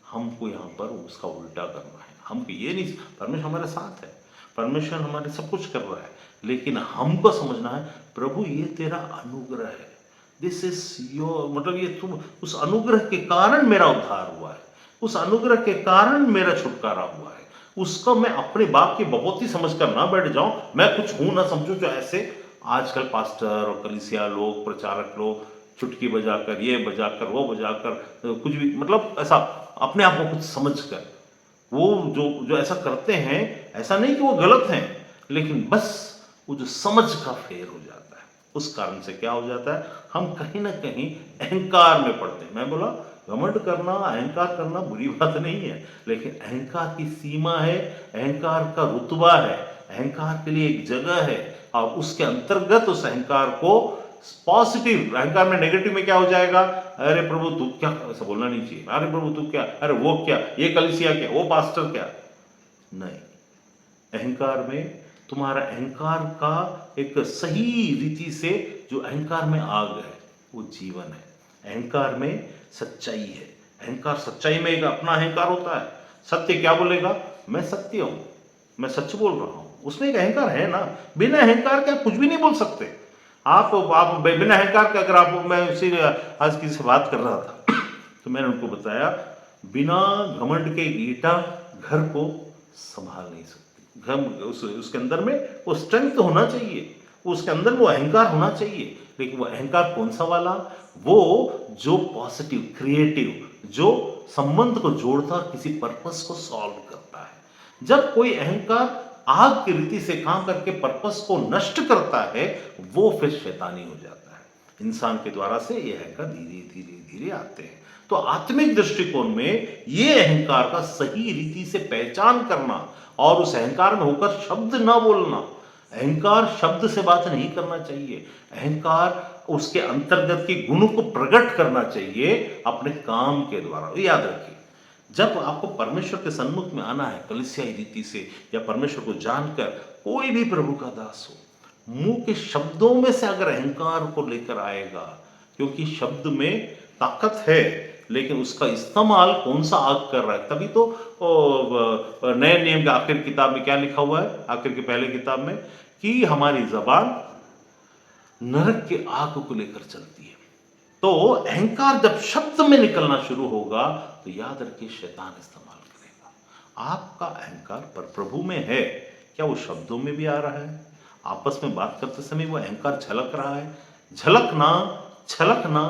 हमको यहां पर उसका उल्टा करना है। हमको ये नहीं, परमेश्वर हमारे साथ है, परमेश्वर हमारे सब कुछ कर रहा है, लेकिन हमको समझना है प्रभु ये तेरा अनुग्रह है, दिस इज योर, मतलब ये तुम, उस अनुग्रह के कारण मेरा उद्धार हुआ है, उस अनुग्रह के कारण मेरा छुटकारा हुआ है। उसको मैं अपने बाप की बपोती समझकर ना बैठ जाऊं, मैं कुछ हूं ना समझूं, जो ऐसे आजकल पास्टर और कलीसिया लोग, प्रचारक लोग चुटकी बजाकर, ये बजाकर, वो बजाकर, कुछ भी मतलब ऐसा अपने आप को कुछ समझकर वो जो जो ऐसा करते हैं, ऐसा नहीं कि वो गलत हैं, लेकिन बस वो जो समझ का फेर हो जाता है, उस कारण से क्या हो जाता है, हम कहीं ना कहीं अहंकार में पड़ते हैं। मैं बोला घमंड करना, अहंकार करना बुरी बात नहीं है, लेकिन अहंकार की सीमा है, अहंकार का रुतबा है, अहंकार के लिए एक जगह है, और उसके अंतर्गत उस अहंकार को पॉजिटिव, अहंकार में नेगेटिव में क्या हो जाएगा, अरे प्रभु तू क्या, ऐसा बोलना नहीं चाहिए, अरे प्रभु तू क्या, अरे वो क्या, ये कलीसिया क्या, वो पास्टर क्या, नहीं। अहंकार में तुम्हारा अहंकार का एक सही रीति से, जो अहंकार में आग है वो जीवन है, अहंकार में सच्चाई है, अहंकार सच्चाई में एक अपना अहंकार होता है। सत्य क्या बोलेगा, मैं सत्य हूं, मैं सच बोल रहा हूं, उसमें एक अहंकार है ना। बिना अहंकार के कुछ भी नहीं बोल सकते आप बिना अहंकार के, अगर आप, मैं उसी आज किसी से बात कर रहा था तो मैंने उनको बताया, बिना घमंड के ईंटा घर को संभाल नहीं सकती। घर उसके अंदर में वो स्ट्रेंथ होना चाहिए, उसके अंदर वो अहंकार होना चाहिए, लेकिन वो अहंकार कौन सा वाला, वो जो पॉजिटिव, क्रिएटिव, जो संबंध को जोड़ता, किसी पर्पस को सॉल्व करता है। जब कोई अहंकार आग की रीति से काम करके पर्पस को नष्ट करता है, वो फिर शैतानी हो जाता है। इंसान के द्वारा से ये अहंकार धीरे धीरे धीरे आते हैं। तो आत्मिक दृष्टिकोण में ये अहंकार का सही रीति से पहचान करना, और उस अहंकार में होकर शब्द ना बोलना। अहंकार शब्द से बात नहीं करना चाहिए, अहंकार उसके अंतर्गत के गुण को प्रकट करना चाहिए अपने काम के द्वारा। याद रखिए, जब आपको परमेश्वर के सन्मुख में आना है कलीसियाई रीति से, या परमेश्वर को जानकर, कोई भी प्रभु का दास हो, मुंह के शब्दों में से अगर अहंकार को लेकर आएगा, क्योंकि शब्द में ताकत है, लेकिन उसका इस्तेमाल कौन सा आग कर रहा है। तभी तो नए नियम के आखिर किताब में क्या लिखा हुआ है, आखिर की पहले किताब में, कि हमारी जबान नरक के आग को लेकर चलती है। तो अहंकार जब शब्द में निकलना शुरू होगा, तो याद रखिए शैतान इस्तेमाल करेगा। आपका अहंकार पर प्रभु में है, क्या वो शब्दों में भी आ रहा है? आपस में बात करते समय वो अहंकार झलक रहा है? झलकना, छलकना,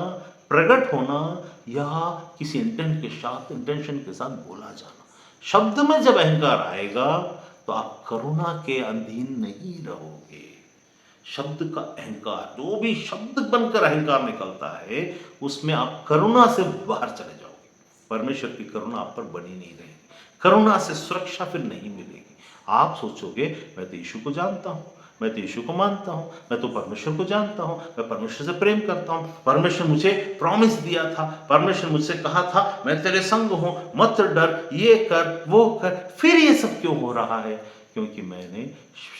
प्रकट होना, या किसी इंटेंशन के साथ बोला जाना। शब्द में जब अहंकार आएगा तो आप करुणा के अधीन नहीं रहोगे। शब्द का अहंकार, जो भी शब्द बनकर अहंकार निकलता है, उसमें आप करुणा से बाहर चले जाओगे। परमेश्वर की करुणा आप पर बनी नहीं रहेगी, करुणा से सुरक्षा फिर नहीं मिलेगी। आप सोचोगे मैं तो यीशु को जानता हूं, मैं तो यीशु को मानता हूं, मैं तो परमेश्वर को जानता हूं, मैं परमेश्वर से प्रेम करता हूं, परमेश्वर मुझे प्रॉमिस दिया था, परमेश्वर मुझसे कहा था मैं तेरे संग हूं, मत डर, ये कर वो कर, फिर ये सब क्यों हो रहा है? क्योंकि मैंने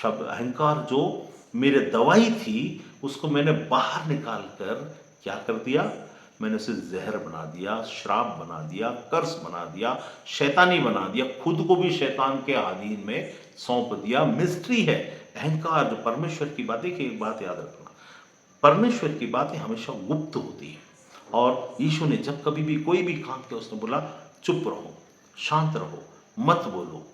शब्द अहंकार जो मेरे दवाई थी उसको मैंने बाहर निकाल कर क्या कर दिया? मैंने उसे जहर बना दिया, श्राप बना दिया, कर्स बना दिया, शैतानी बना दिया, खुद को भी शैतान के अधीन में सौंप दिया। मिस्ट्री है अहंकार जो परमेश्वर की बात। देखिए एक बात याद रखना, परमेश्वर की बातें हमेशा गुप्त होती है। और यीशु ने जब कभी भी कोई भी काम किया उसने बोला चुप रहो, शांत रहो, मत बोलो।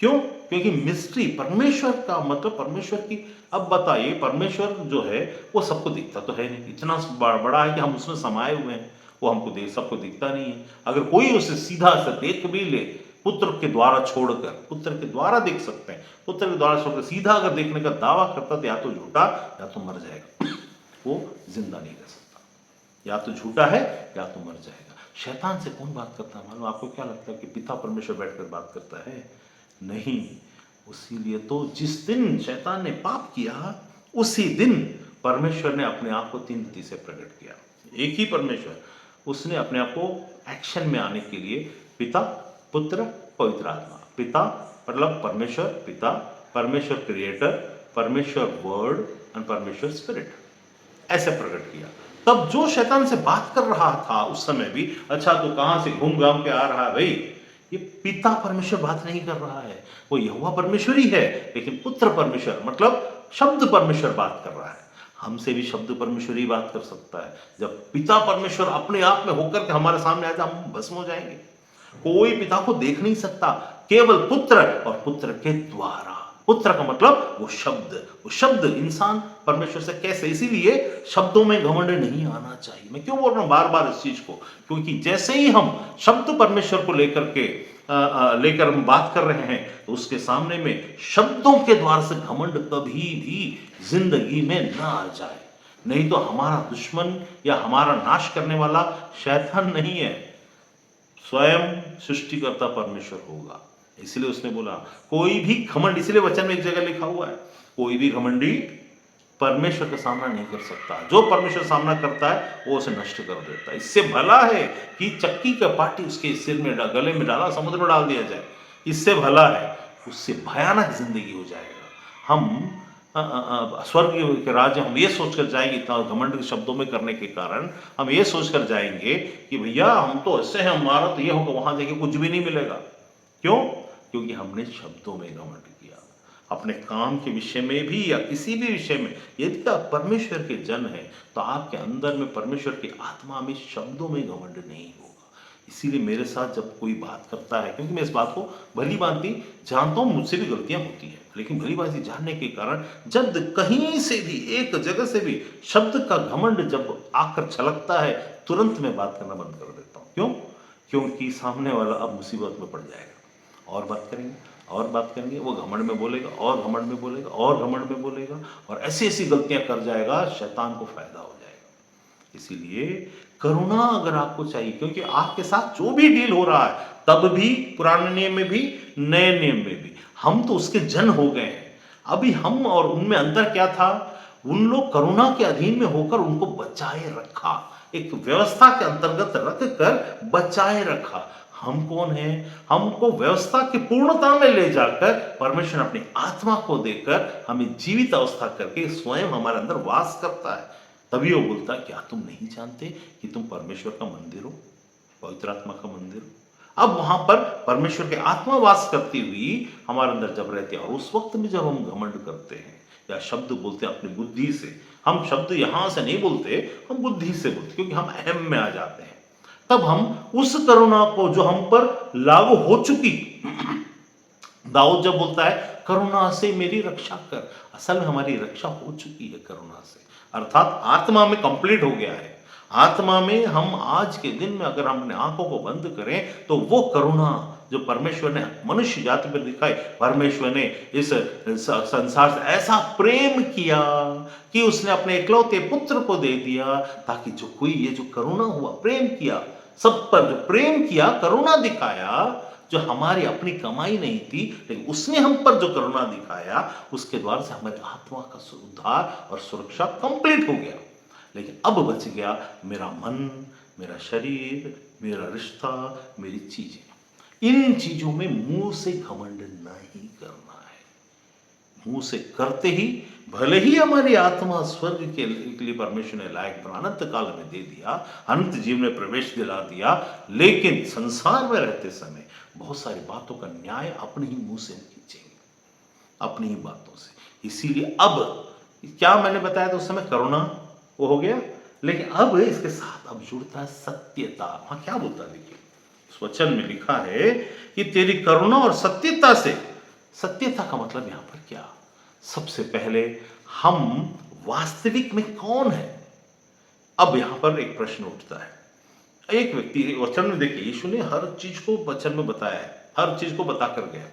क्यों? क्योंकि मिस्ट्री परमेश्वर का मतलब परमेश्वर की। अब बताइए परमेश्वर जो है वो सबको दिखता तो है नहीं, इतना बड़ा है कि हम उसमें समाये हुए हैं, वो हमको देख सबको दिखता नहीं है। अगर कोई उसे सीधा सा देख भी ले, पुत्र के द्वारा छोड़कर, पुत्र के द्वारा देख सकते हैं, पुत्र के द्वारा छोड़कर सीधा अगर देखने का दावा करता तो या तो झूठा या तो मर जाएगा, वो जिंदा नहीं रह सकता, या तो झूठा है या तो मर जाएगा। शैतान से कौन बात करता है मालूम? आपको क्या लगता है कि पिता परमेश्वर बैठकर बात करता है? नहीं। उसीलिए तो जिस दिन शैतान ने पाप किया उसी दिन परमेश्वर ने अपने आप को 3 रीति से प्रकट किया। एक ही परमेश्वर, उसने अपने आप को एक्शन में आने के लिए पिता, पुत्र, पवित्र आत्मा। पिता मतलब परमेश्वर पिता, परमेश्वर क्रिएटर, परमेश्वर वर्ड और परमेश्वर स्पिरिट, ऐसे प्रकट किया। तब जो शैतान से बात कर रहा था उस समय भी, अच्छा तो कहां से घूम घाम के आ रहा है भाई, ये पिता परमेश्वर बात नहीं कर रहा है, वो यहोवा परमेश्वर ही है, लेकिन पुत्र परमेश्वर मतलब शब्द परमेश्वर बात कर रहा है। हमसे भी शब्द परमेश्वर ही बात कर सकता है। जब पिता परमेश्वर अपने आप में होकर के हमारे सामने आए तो हम भस्म हो जाएंगे। कोई पिता को देख नहीं सकता, केवल पुत्र और पुत्र के द्वारा। पुत्र का मतलब वो शब्द इंसान परमेश्वर से कैसे, इसीलिए शब्दों में घमंड नहीं आना चाहिए। मैं क्यों बोल रहा हूं बार बार इस चीज को? क्योंकि जैसे ही हम शब्द परमेश्वर को लेकर हम बात कर रहे हैं तो उसके सामने में शब्दों के द्वार से घमंड कभी भी जिंदगी में ना आ जाए। नहीं तो हमारा दुश्मन या हमारा नाश करने वाला शैतान नहीं है, स्वयं सृष्टिकर्ता परमेश्वर होगा। इसलिए उसने बोला कोई भी घमंड, इसलिए वचन में एक जगह लिखा हुआ है कोई भी घमंडी परमेश्वर का सामना नहीं कर सकता। जो परमेश्वर सामना करता है वो उसे नष्ट कर देता है। इससे भला है कि चक्की का पाटी उसके सिर में गले में डाला समुद्र में डाल दिया जाए, इससे भला है। उससे भयानक जिंदगी हो जाएगा। हम स्वर्ग के राज्य हम ये सोचकर जाएंगे, इतना घमंड शब्दों में करने के कारण हम ये सोचकर जाएंगे कि भैया हम तो ऐसे हैं, हमारा तो ये होगा, वहां जाके कुछ भी नहीं मिलेगा। क्यों? क्योंकि हमने शब्दों में घमंड किया। अपने काम के विषय में भी या किसी भी विषय में यदि आप परमेश्वर के जन हैं तो आपके अंदर में परमेश्वर की आत्मा में शब्दों में घमंड नहीं होगा। इसीलिए मेरे साथ जब कोई बात करता है, क्योंकि मैं इस बात को भली भांति जानता हूं, मुझसे भी गलतियां होती हैं, लेकिन भली भांति जानने के कारण जब कहीं से भी एक जगह से भी शब्द का घमंड जब आकर छलकता है तुरंत मैं बात करना बंद कर देता हूं। क्यों? क्योंकि सामने वाला अब मुसीबत में पड़ जाएगा। और बात करेंगे और बात करेंगे, वो घमंड में बोलेगा और घमंड में बोलेगा और घमंड में बोलेगा और ऐसी ऐसी गलतियां कर जाएगा, शैतान को फायदा हो जाएगा। इसीलिए करुणा अगर आपको चाहिए, क्योंकि आपके साथ जो भी डील हो रहा है, तब भी पुराने नियम में भी नए नियम में भी हम तो उसके जन हो गए हैं। अभी हम और उनमें अंतर क्या था? उन लोग करुणा के अधीन में होकर उनको बचाए रखा, एक व्यवस्था के अंतर्गत रख कर बचाए रखा। हम कौन हैं? हमको व्यवस्था की पूर्णता में ले जाकर परमेश्वर अपनी आत्मा को देकर हमें जीवित अवस्था करके स्वयं हमारे अंदर वास करता है। तभी वो बोलता है क्या तुम नहीं जानते कि तुम परमेश्वर का मंदिर हो, पवित्र आत्मा का मंदिर हो? अब वहां पर परमेश्वर के आत्मा वास करती हुई हमारे अंदर जब रहती है, और उस वक्त में जब हम घमंड करते हैं या शब्द बोलते हैं अपनी बुद्धि से, हम शब्द यहां से नहीं बोलते, हम बुद्धि से बोलते, क्योंकि हम अहम में आ जाते हैं। तब हम उस करुणा को जो हम पर लागू हो चुकी, दाऊद जब बोलता है करुणा से मेरी रक्षा कर, असल में हमारी रक्षा हो चुकी है करुणा से, अर्थात आत्मा में कंप्लीट हो गया है। आत्मा में हम आज के दिन में अगर हम अपने आंखों को बंद करें तो वो करुणा जो परमेश्वर ने मनुष्य जाति पर दिखाई, परमेश्वर ने इस संसार से ऐसा प्रेम किया कि उसने अपने इकलौते पुत्र को दे दिया, ताकि जो कोई, ये जो करुणा हुआ, प्रेम किया सब पर, जो प्रेम किया, करुणा दिखाया, जो हमारी अपनी कमाई नहीं थी, लेकिन उसने हम पर जो करुणा दिखाया, उसके द्वारा से हमारी आत्मा का उद्धार और सुरक्षा कंप्लीट हो गया। लेकिन अब बच गया मेरा मन, मेरा शरीर, मेरा रिश्ता, मेरी चीजें। इन चीजों में मुंह से घमंड नहीं करना है। मुंह से करते ही भले ही हमारी आत्मा स्वर्ग के लिए परमेश्वर ने लायक बना, अनंत काल में दे दिया, अनंत जीवन में प्रवेश दिला दिया, लेकिन संसार में रहते समय बहुत सारी बातों का न्याय अपने ही मुंह से खींचेंगे, अपनी ही बातों से। इसीलिए अब क्या मैंने बताया था उस समय, करुणा वो हो गया, लेकिन अब इसके साथ अब जुड़ता है सत्यता। वहां क्या बोलता है, देखिए उस वचन में लिखा है कि तेरी करुणा और सत्यता से। सत्यता का मतलब यहां पर क्या, सबसे पहले हम वास्तविक में कौन है। अब यहां पर एक प्रश्न उठता है। एक व्यक्ति वचन में, देखिए यीशु ने हर चीज को वचन में बताया है, हर चीज को बताकर गया।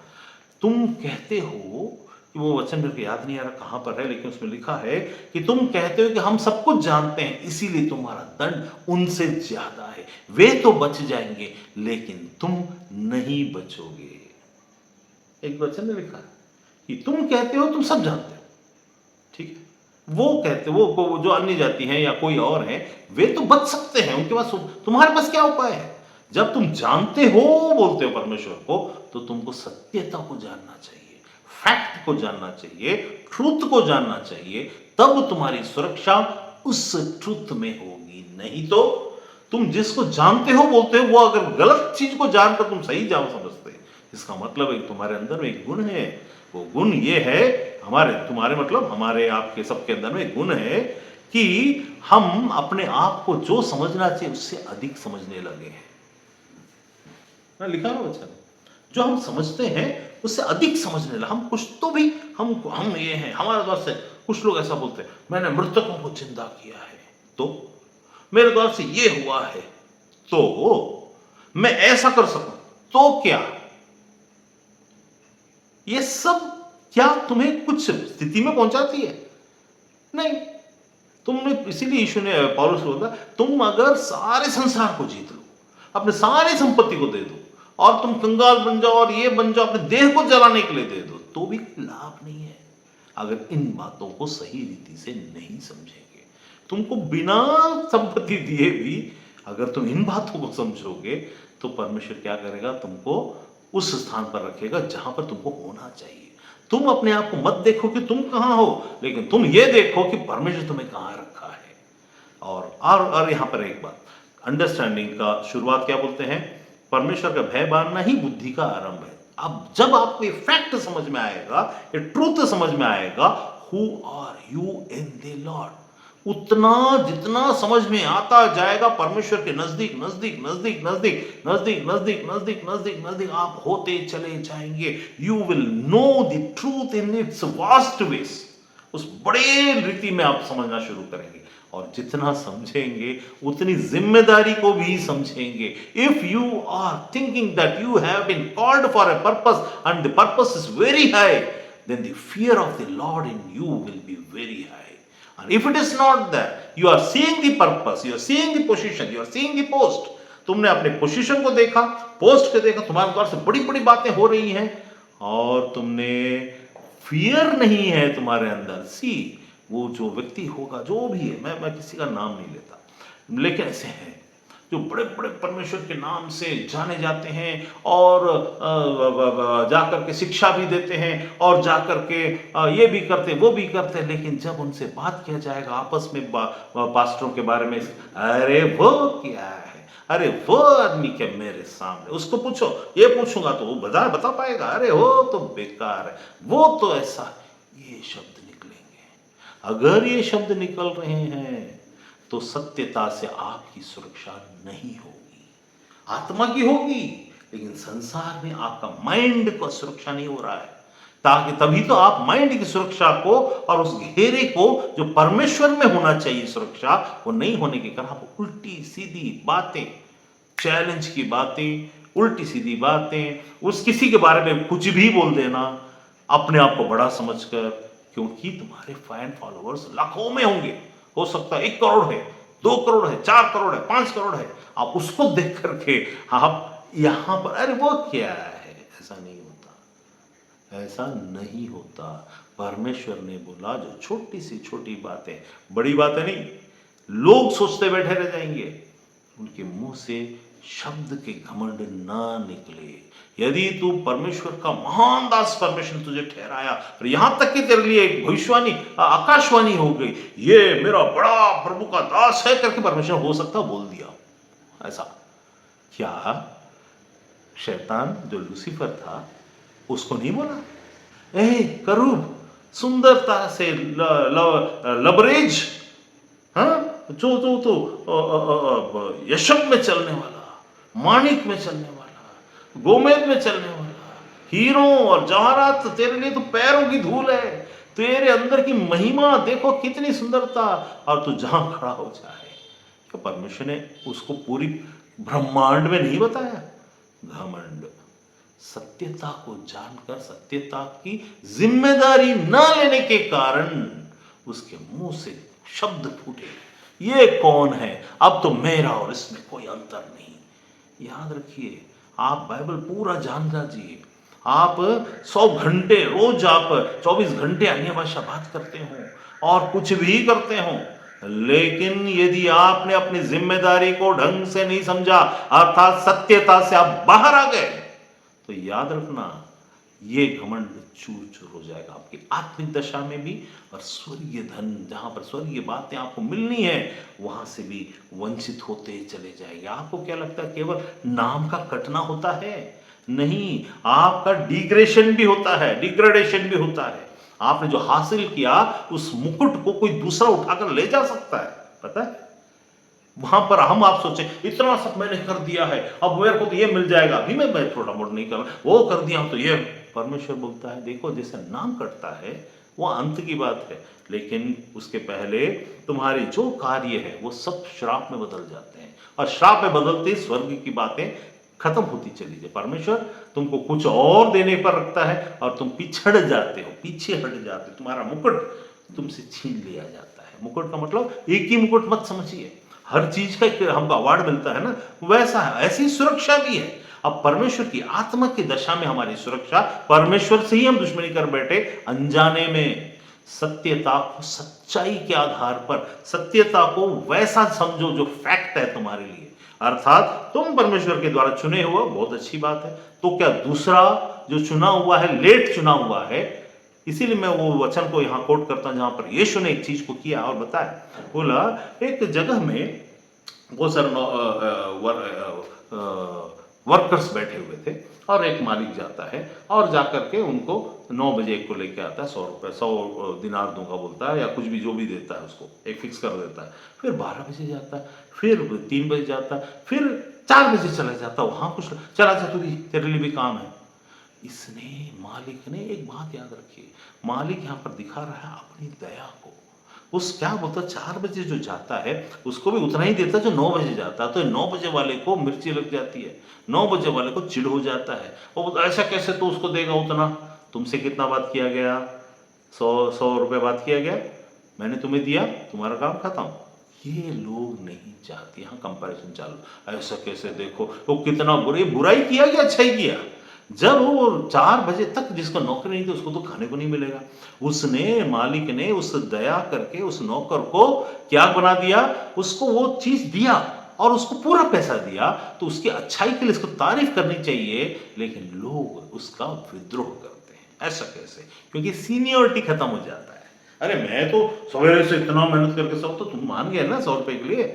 तुम कहते हो कि, वो वचन मेरे को याद नहीं आ रहा कहां पर है, लेकिन उसमें लिखा है कि तुम कहते हो कि हम सब कुछ जानते हैं, इसीलिए तुम्हारा दंड उनसे ज्यादा है। वे तो बच जाएंगे लेकिन तुम नहीं बचोगे। एक वचन में लिखा है कि तुम कहते हो तुम सब जानते हो, ठीक है। वो कहते, वो जो अन्य जाति हैं या कोई और है, वे तो बच सकते हैं, उनके पास, तुम्हारे पास क्या उपाय है। जब तुम जानते हो, बोलते हो परमेश्वर को, तो तुमको सत्यता को जानना चाहिए, फैक्ट को जानना चाहिए, ट्रूथ को जानना चाहिए, तब तुम्हारी सुरक्षा उस ट्रूथ में होगी। नहीं तो तुम जिसको जानते हो बोलते हो, वो अगर गलत चीज को जानकर तुम सही जान समझते, इसका मतलब है तुम्हारे अंदर में एक गुण है। वो गुण ये है, तुम्हारे मतलब हमारे आपके सबके अंदर में एक गुण है कि हम अपने आप को जो समझना चाहिए उससे अधिक समझने लगे हैं। लिखा ना वचन, जो हम समझते हैं उससे अधिक समझने लगे। हम कुछ तो भी, हम ये हैं, हमारे द्वार से कुछ लोग ऐसा बोलते हैं, मैंने मृतकों को जिंदा किया है, तो मेरे द्वार से ये हुआ है, तो मैं ऐसा कर सकूं, तो क्या ये सब क्या तुम्हें कुछ स्थिति में पहुंचाती है? नहीं। तुमने, इसीलिए यीशु ने, पौलुस बोला, तुम अगर सारे संसार को जीत लो, अपने सारी संपत्ति को दे दो, और तुम कंगाल बन जाओ और ये बन जाओ, अपने देह को जलाने के लिए दे दो, तो भी लाभ नहीं है, अगर इन बातों को सही रीति से नहीं समझेंगे। तुमको बिना संपत्ति दिए भी अगर तुम इन बातों को समझोगे, तो परमेश्वर क्या करेगा, तुमको उस स्थान पर रखेगा जहां पर तुमको होना चाहिए। तुम अपने आप को मत देखो कि तुम कहां हो, लेकिन तुम ये देखो कि परमेश्वर तुम्हें कहां रखा है। और यहां पर एक बात, अंडरस्टैंडिंग का शुरुआत क्या बोलते हैं, परमेश्वर का भय मानना ही बुद्धि का आरंभ है। अब जब आपको ये फैक्ट समझ में आएगा, ये ट्रूथ समझ में आएगा, who are you in the Lord, उतना जितना समझ में आता जाएगा परमेश्वर के नजदीक नजदीक नजदीक नजदीक नजदीक नजदीक नजदीक नजदीक नजदीक आप होते चले जाएंगे। You will know the truth in its vast ways, उस बड़े रीति में आप समझना शुरू करेंगे, और जितना समझेंगे उतनी जिम्मेदारी को भी समझेंगे। If you are thinking that you have been called for a purpose and the purpose is very high, then the fear of the Lord in you will be very high. And if it is not that, you are seeing the purpose, you are seeing the position, you are seeing the post, तुमने अपने position को देखा, post को देखा, तुम्हारे द्वार से बड़ी बड़ी बातें हो रही हैं, और तुमने फियर नहीं है तुम्हारे अंदर। सी, वो जो व्यक्ति होगा, जो भी है, मैं किसी का नाम नहीं लेता, लेकिन ऐसे हैं जो बड़े बड़े परमेश्वर के नाम से जाने जाते हैं, और जाकर के शिक्षा भी देते हैं, और जाकर के ये भी करते वो भी करते, लेकिन जब उनसे बात किया जाएगा आपस में पास्टरों के बारे में, अरे वो क्या है, अरे वो आदमी क्या मेरे सामने, उसको पूछो, ये पूछूंगा तो वो बता पाएगा, अरे वो तो बेकार है, वो तो ऐसा, ये शब्द निकलेंगे। अगर ये शब्द निकल रहे हैं तो सत्यता से आपकी सुरक्षा नहीं होगी, आत्मा की होगी, लेकिन संसार में आपका माइंड को सुरक्षा नहीं हो रहा है। ताकि तभी तो आप माइंड की सुरक्षा को और उस घेरे को जो परमेश्वर में होना चाहिए सुरक्षा, वो नहीं होने के कारण आप उल्टी सीधी बातें, चैलेंज की बातें, उल्टी सीधी बातें, उस किसी के बारे में कुछ भी बोल देना, अपने आप को बड़ा समझकर, क्योंकि तुम्हारे फैन फॉलोअर्स लाखों में होंगे, हो सकता है 1 करोड़ है, 2 करोड़ है, 4 करोड़ है, 5 करोड़ है, आप उसको देख करके आप यहां पर अरे वो क्या है, ऐसा नहीं होता, ऐसा नहीं होता। परमेश्वर ने बोला जो छोटी सी छोटी बातें, बड़ी बातें नहीं, लोग सोचते बैठे रह जाएंगे, उनके मुंह से शब्द के घमंड ना निकले। यदि तू परमेश्वर का महान दास परमेश्वर ने तुझे ठहराया और यहां तक कि तेरे लिए एक भविष्यवाणी आकाशवाणी हो गई, ये मेरा बड़ा प्रभु का दास है करके परमेश्वर हो सकता बोल दिया, ऐसा क्या शैतान जो लूसीफर था उसको नहीं बोला, ए करूब सुंदरता से लबरेज, हाँ जो जो तो यशब में चलने वाला, माणिक में चलने वाला, गोमेद में चलने वाला, हीरो और जवाहरात तेरे लिए तो पैरों की धूल है, तेरे अंदर की महिमा देखो कितनी सुंदरता, और तू जहां खड़ा हो जाए। क्या परमेश्वर ने उसको पूरी ब्रह्मांड में नहीं बताया? घमंड, सत्यता को जानकर सत्यता की जिम्मेदारी न लेने के कारण उसके मुंह से शब्द फूटे, ये कौन है, अब तो मेरा और इसमें कोई अंतर नहीं। याद रखिए, आप बाइबल पूरा जान जाइए, आप 100 घंटे रोज आप 24 घंटे अन्य भाषा बात करते हो और कुछ भी करते हो, लेकिन यदि आपने अपनी जिम्मेदारी को ढंग से नहीं समझा, अर्थात सत्यता से आप बाहर आ गए, तो याद रखना ये घमंड चूर चूर हो जाएगा आपकी आत्मिक दशा में भी, और स्वर्गीय धन जहां पर स्वर्गीय बातें आपको मिलनी है वहां से भी वंचित होते चले जाएंगे। आपको क्या लगता है केवल नाम का कटना होता है? नहीं, आपका डिग्रेडेशन भी होता है, डिग्रेडेशन भी होता है। आपने जो हासिल किया उस मुकुट को कोई दूसरा उठाकर ले जा सकता है, पता है? वहां पर आप सोचे इतना सब मैंने कर दिया है, अब मेरे को तो ये मिल जाएगा, अभी मैं छोटा मोटा नहीं कर रहा, वो कर दिया तो ये। परमेश्वर बोलता है देखो जैसे नाम कटता है वो अंत की बात है, लेकिन उसके पहले तुम्हारे जो कार्य है वो सब श्राप में बदल जाते हैं, और श्राप में बदलते ही स्वर्ग की बातें खत्म होती चली जाए। परमेश्वर तुमको कुछ और देने पर रखता है और तुम पिछड़ जाते हो, पीछे हट जाते हो, तुम्हारा मुकुट तुमसे छीन लिया जाता है। मुकुट का मतलब एक ही मुकुट मत समझिए, हर चीज का एक हमको अवार्ड मिलता है ना, वैसा है, ऐसी सुरक्षा भी है। अब परमेश्वर की आत्मा की दशा में हमारी सुरक्षा, परमेश्वर से ही हम दुश्मनी कर बैठे अनजाने में। सत्यता को सच्चाई के आधार पर, सत्यता को वैसा समझो जो फैक्ट है तुम्हारे लिए, अर्थात तुम परमेश्वर के द्वारा चुने हुआ, बहुत अच्छी बात है। तो क्या दूसरा जो चुना हुआ है, लेट चुना हुआ है, इसीलिए मैं वो वचन को यहां कोट करता हूं जहां पर यीशु ने एक चीज को किया और बताया। बोला एक जगह में बहुत सारे वर्कर्स बैठे हुए थे और एक मालिक जाता है और जाकर के उनको 9 बजे एक को लेके आता है, 100 रुपये 100 दिनार दूंगा बोलता है, या कुछ भी जो भी देता है उसको एक फिक्स कर देता है। फिर 12 बजे जाता है, फिर 3 बजे जाता है, फिर 4 बजे चला जाता है, वहां कुछ चला जा, तू तेरे लिए भी काम है। इसने मालिक ने एक बात याद रखी, मालिक यहां पर दिखा रहा है अपनी दया को। उस क्या बोलता 4 बजे जो जाता है उसको भी उतना ही देता जो 9 बजे जाता है, तो 9 बजे वाले को मिर्ची लग जाती है, 9 बजे वाले को चिढ़ हो जाता है, वो बोलता ऐसा कैसे तो उसको देगा उतना, तुमसे कितना बात किया गया, 100 रुपये बात किया गया, मैंने तुम्हें दिया, तुम्हारा काम खत्म। ये लोग नहीं चाहते, यहाँ कंपैरिजन चालू, ऐसा कैसे देखो वो कितना बुराई किया कि अच्छा ही किया। जब वो 4 बजे तक जिसको नौकरी नहीं थी उसको तो खाने को नहीं मिलेगा, उसने मालिक ने उस दया करके उस नौकर को क्या बना दिया, उसको वो चीज दिया और उसको पूरा पैसा दिया, तो उसकी अच्छाई के लिए उसको तारीफ करनी चाहिए, लेकिन लोग उसका विद्रोह करते हैं। ऐसा कैसे? क्योंकि सीनियरिटी खत्म हो जाता है। अरे मैं तो सवेरे से इतना मेहनत करके, सब तो तुम मान गए ना 100 रुपए के लिए,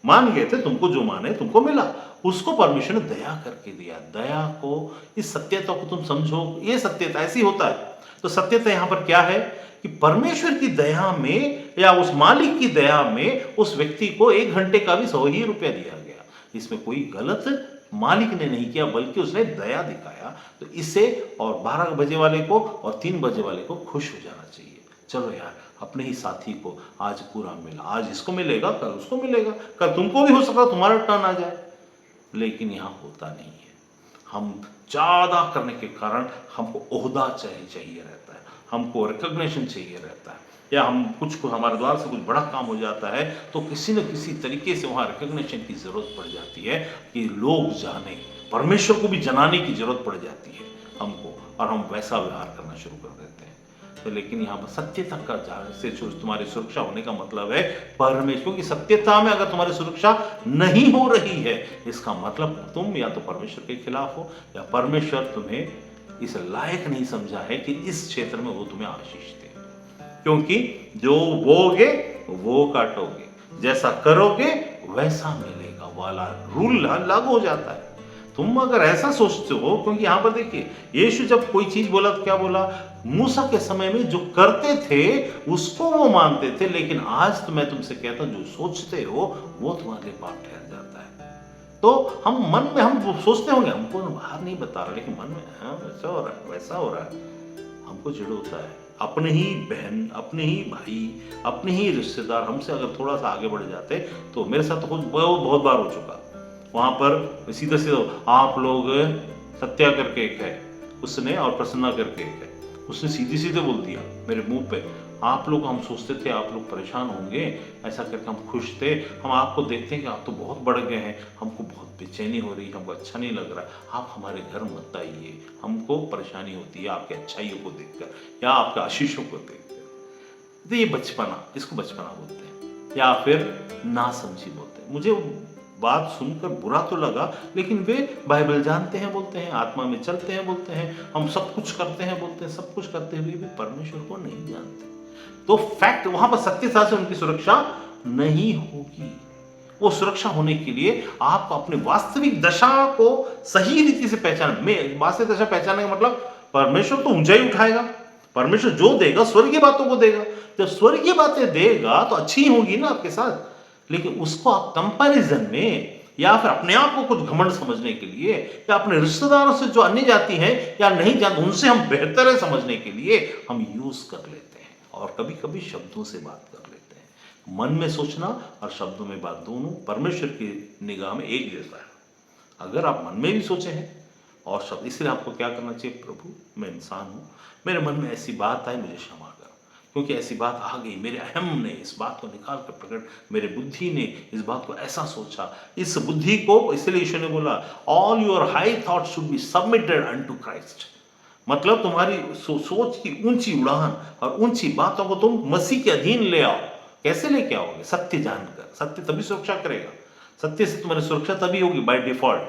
मान गए थे, तुमको जो माने तुमको मिला, उसको परमेश्वर ने दया करके दिया। दया को, इस सत्यता को तुम समझो, ये सत्यता ऐसी होता है। तो सत्यता यहां पर क्या है कि परमेश्वर की दया में या उस मालिक की दया में उस व्यक्ति को 1 घंटे का भी 100 ही रुपया दिया गया, इसमें कोई गलत मालिक ने नहीं किया, बल्कि उसने दया दिखाया। तो इससे और 12 बजे वाले को और 3 बजे वाले को खुश हो जाना चाहिए। चलो यार, अपने ही साथी को आज पूरा मिला, आज इसको मिलेगा, कल उसको मिलेगा, कल तुमको भी हो सकता तुम्हारा टर्न आ जाए, लेकिन यहां होता नहीं है। हम ज़्यादा करने के कारण हमको ओहदा चाहिए रहता है, हमको रिकग्निशन चाहिए रहता है, या हम कुछ को हमारे द्वारा से कुछ बड़ा काम हो जाता है तो किसी न किसी तरीके से वहाँ रिकग्निशन की ज़रूरत पड़ जाती है कि लोग जाने, परमेश्वर को भी जनाने की ज़रूरत पड़ जाती है हमको, और हम वैसा व्यवहार करना शुरू कर देते हैं। तो लेकिन यहाँ पर सत्यता का से तुम्हारी सुरक्षा होने का मतलब है परमेश्वर, क्योंकि सत्यता में अगर तुम्हारी सुरक्षा नहीं हो रही है इसका मतलब तुम या तो परमेश्वर के खिलाफ हो, या परमेश्वर तुम्हें इस लायक नहीं समझा है कि इस क्षेत्र में वो तुम्हें आशीष दे। क्योंकि जो बोगे वो काटोगे, जैसा करोगे वैसा मिलेगा वाला रूल लागू हो जाता है। तुम अगर ऐसा सोचते हो, क्योंकि यहां पर देखिए यीशु जब कोई चीज बोला तो क्या बोला, मूसा के समय में जो करते थे उसको वो मानते थे, लेकिन आज तो मैं तुमसे कहता हूं जो सोचते हो वो तुम्हारे लिए पाप ठहर जाता है। तो हम मन में हम सोचते होंगे, हमको बाहर नहीं बता रहा, लेकिन मन में वैसा हो रहा है वैसा हो रहा है, हमको चिढ़ होता है। अपने ही बहन, अपने ही भाई, अपने ही रिश्तेदार हमसे अगर थोड़ा सा आगे बढ़ जाते, तो मेरे साथ तो बहुत बार हो चुका। वहां पर सीधा सीधा आप लोग, सत्या करके एक है उसने, और प्रसन्ना करके एक है, उसने सीधे सीधे बोल दिया मेरे मुंह पे, आप लोग, हम सोचते थे आप लोग परेशान होंगे, ऐसा करके हम खुश थे, हम आपको देखते हैं कि आप तो बहुत बढ़ गए हैं, हमको बहुत बेचैनी हो रही है, हमको अच्छा नहीं लग रहा, आप हमारे घर मत आइए, हमको परेशानी होती है आपके अच्छाइयों को देखकर या आपके आशीषों को देखकर। तो ये बचपना, इसको बचपना बोलते हैं, या फिर नासमझी बोलते हैं। मुझे बात सुनकर बुरा तो लगा, लेकिन वे बाइबल जानते हैं बोलते हैं, आत्मा में चलते हैं बोलते हैं, हम सब कुछ करते हैं बोलते हैं, सब कुछ करते हुए भी परमेश्वर को नहीं जानते। तो फैक्ट वहां पर सत्यता से उनकी सुरक्षा नहीं होगी। वो सुरक्षा होने के लिए आपको अपने वास्तविक दशा को सही रीति से पहचान, वास्तविक दशा पहचानने का मतलब परमेश्वर तो ऊंचाई उठाएगा, परमेश्वर जो देगा स्वर्गीय बातों को देगा, जब स्वर्गीय बातें देगा तो अच्छी होगी ना आपके साथ, लेकिन उसको आप कंपैरिजन में या फिर अपने आप को कुछ घमंड समझने के लिए, या अपने रिश्तेदारों से जो अन्य जाति हैं या नहीं जानते उनसे हम बेहतर है समझने के लिए हम यूज कर लेते हैं, और कभी कभी शब्दों से बात कर लेते हैं। मन में सोचना और शब्दों में बात दोनों परमेश्वर की निगाह में एक जैसा है। अगर आप मन में भी सोचे हैं और शब्द, इसलिए आपको क्या करना चाहिए, प्रभु मैं इंसान हूं, मेरे मन में ऐसी बात आई, मुझे क्षमा कर, क्योंकि ऐसी बात आ गई, मेरे अहम ने इस बात को निकाल कर प्रकट, मेरे बुद्धि ने इस बात को ऐसा सोचा, इस बुद्धि को, इसलिए यीशु ने बोला all your high thought should be submitted unto Christ. मतलब तुम्हारी सोच की ऊंची उड़ान और ऊंची बातों को तुम मसीह के अधीन ले आओ। कैसे लेके आओगे? सत्य जानकर। सत्य तभी सुरक्षा करेगा, सत्य से तुम्हारी सुरक्षा तभी होगी बाय डिफॉल्ट,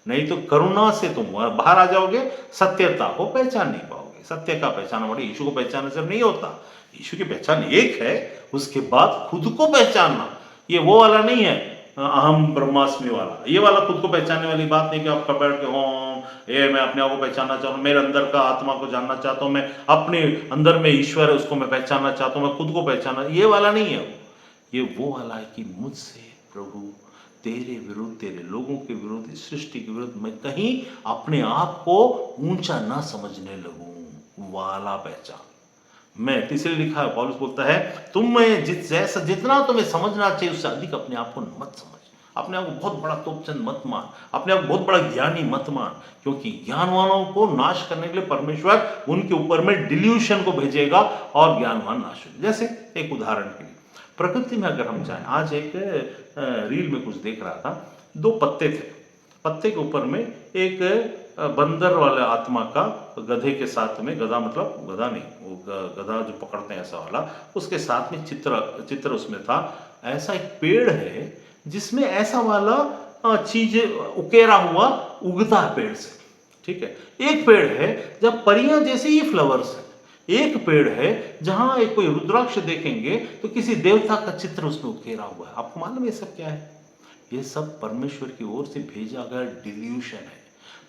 नहीं तो करुणा से तुम बाहर आ जाओगे, सत्यता को पहचान नहीं पाओगे। सत्य का पहचानना मतलब यीशु को पहचानने से नहीं होता, यीशु की पहचान एक है, उसके बाद खुद को पहचानना, ये वो वाला नहीं है अहम ब्रह्मास्मि वाला, ये वाला खुद को पहचानने वाली बात नहीं कि आप बैठ के ये मैं अपने आप को पहचानना चाहता हूँ, मेरे अंदर का आत्मा को जानना चाहता हूँ, मैं अपने अंदर में ईश्वर है उसको मैं पहचानना चाहता हूँ, मैं खुद को पहचानना, ये वाला नहीं है। ये वो वाला है कि मुझसे प्रभु तेरे विरुद्ध, तेरे लोगों के विरुद्ध, इस सृष्टि के विरुद्ध मैं कहीं अपने आप को ऊंचा ना समझने लगूं वाला पहचान। मैं तीसरे लिखा है, पौलुस बोलता है तुम में जैसा जितना तुम्हें समझना चाहिए उससे अधिक अपने आप को मत समझ, अपने आप को बहुत बड़ा तोपचंद मत मान, अपने आप को बहुत बड़ा ज्ञानी मत मान, क्योंकि ज्ञानवानों को नाश करने के लिए परमेश्वर उनके ऊपर में डिल्यूशन को भेजेगा और ज्ञानवान नाश हो। जैसे एक उदाहरण के लिए प्रकृति में अगर हम जाएं, आज एक रील में कुछ देख रहा था, दो पत्ते थे, पत्ते के ऊपर में एक बंदर वाले आत्मा का गधे के साथ में, गधा मतलब गधा नहीं, वो गधा जो पकड़ते हैं ऐसा वाला, उसके साथ में चित्र उसमें था। ऐसा एक पेड़ है जिसमें ऐसा वाला चीज उकेरा हुआ उगता है पेड़ से, ठीक है। एक पेड़ है जब परियां जैसे ही फ्लावर्स है, एक पेड़ है जहां एक कोई रुद्राक्ष देखेंगे तो किसी देवता का चित्र उसमें उकेरा हुआ है। आपको मालूम है ये सब क्या है? ये सब परमेश्वर की ओर से भेजा गया डिल्यूशन है।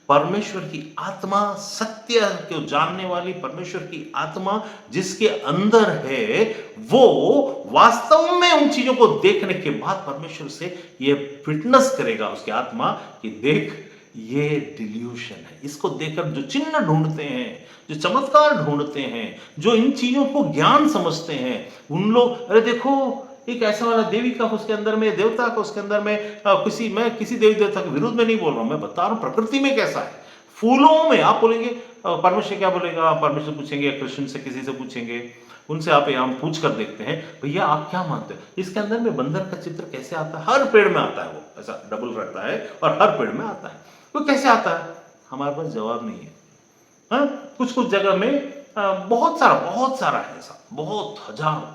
परमेश्वर की आत्मा, सत्य को जानने वाली परमेश्वर की आत्मा जिसके अंदर है, वो वास्तव में उन चीजों को देखने के बाद परमेश्वर से ये फिटनेस करेगा उसकी आत्मा कि देख ये डिल्यूशन है। इसको देखकर जो चिन्ह ढूंढते हैं, जो चमत्कार ढूंढते हैं, जो इन चीजों को ज्ञान समझते हैं, उन लोग, अरे देखो एक ऐसा वाला देवी का उसके अंदर में, देवता का उसके अंदर में, मैं किसी देवी देवता के विरुद्ध में नहीं बोल रहा हूं, मैं बता रहा हूं प्रकृति में कैसा है। फूलों में आप बोलेंगे परमेश्वर क्या बोलेगा, परमेश्वर पूछेंगे, कृष्ण से किसी से पूछेंगे, उनसे आप हम पूछ कर देखते हैं, भैया आप क्या मानते हो इसके अंदर में बंदर का चित्र कैसे आता है? हर पेड़ में आता है, वो ऐसा डबल रहता है और हर पेड़ में आता है। वो कैसे आता है? हमारे पास जवाब नहीं है। हाँ, कुछ कुछ जगह में बहुत सारा है ऐसा, बहुत हजारों,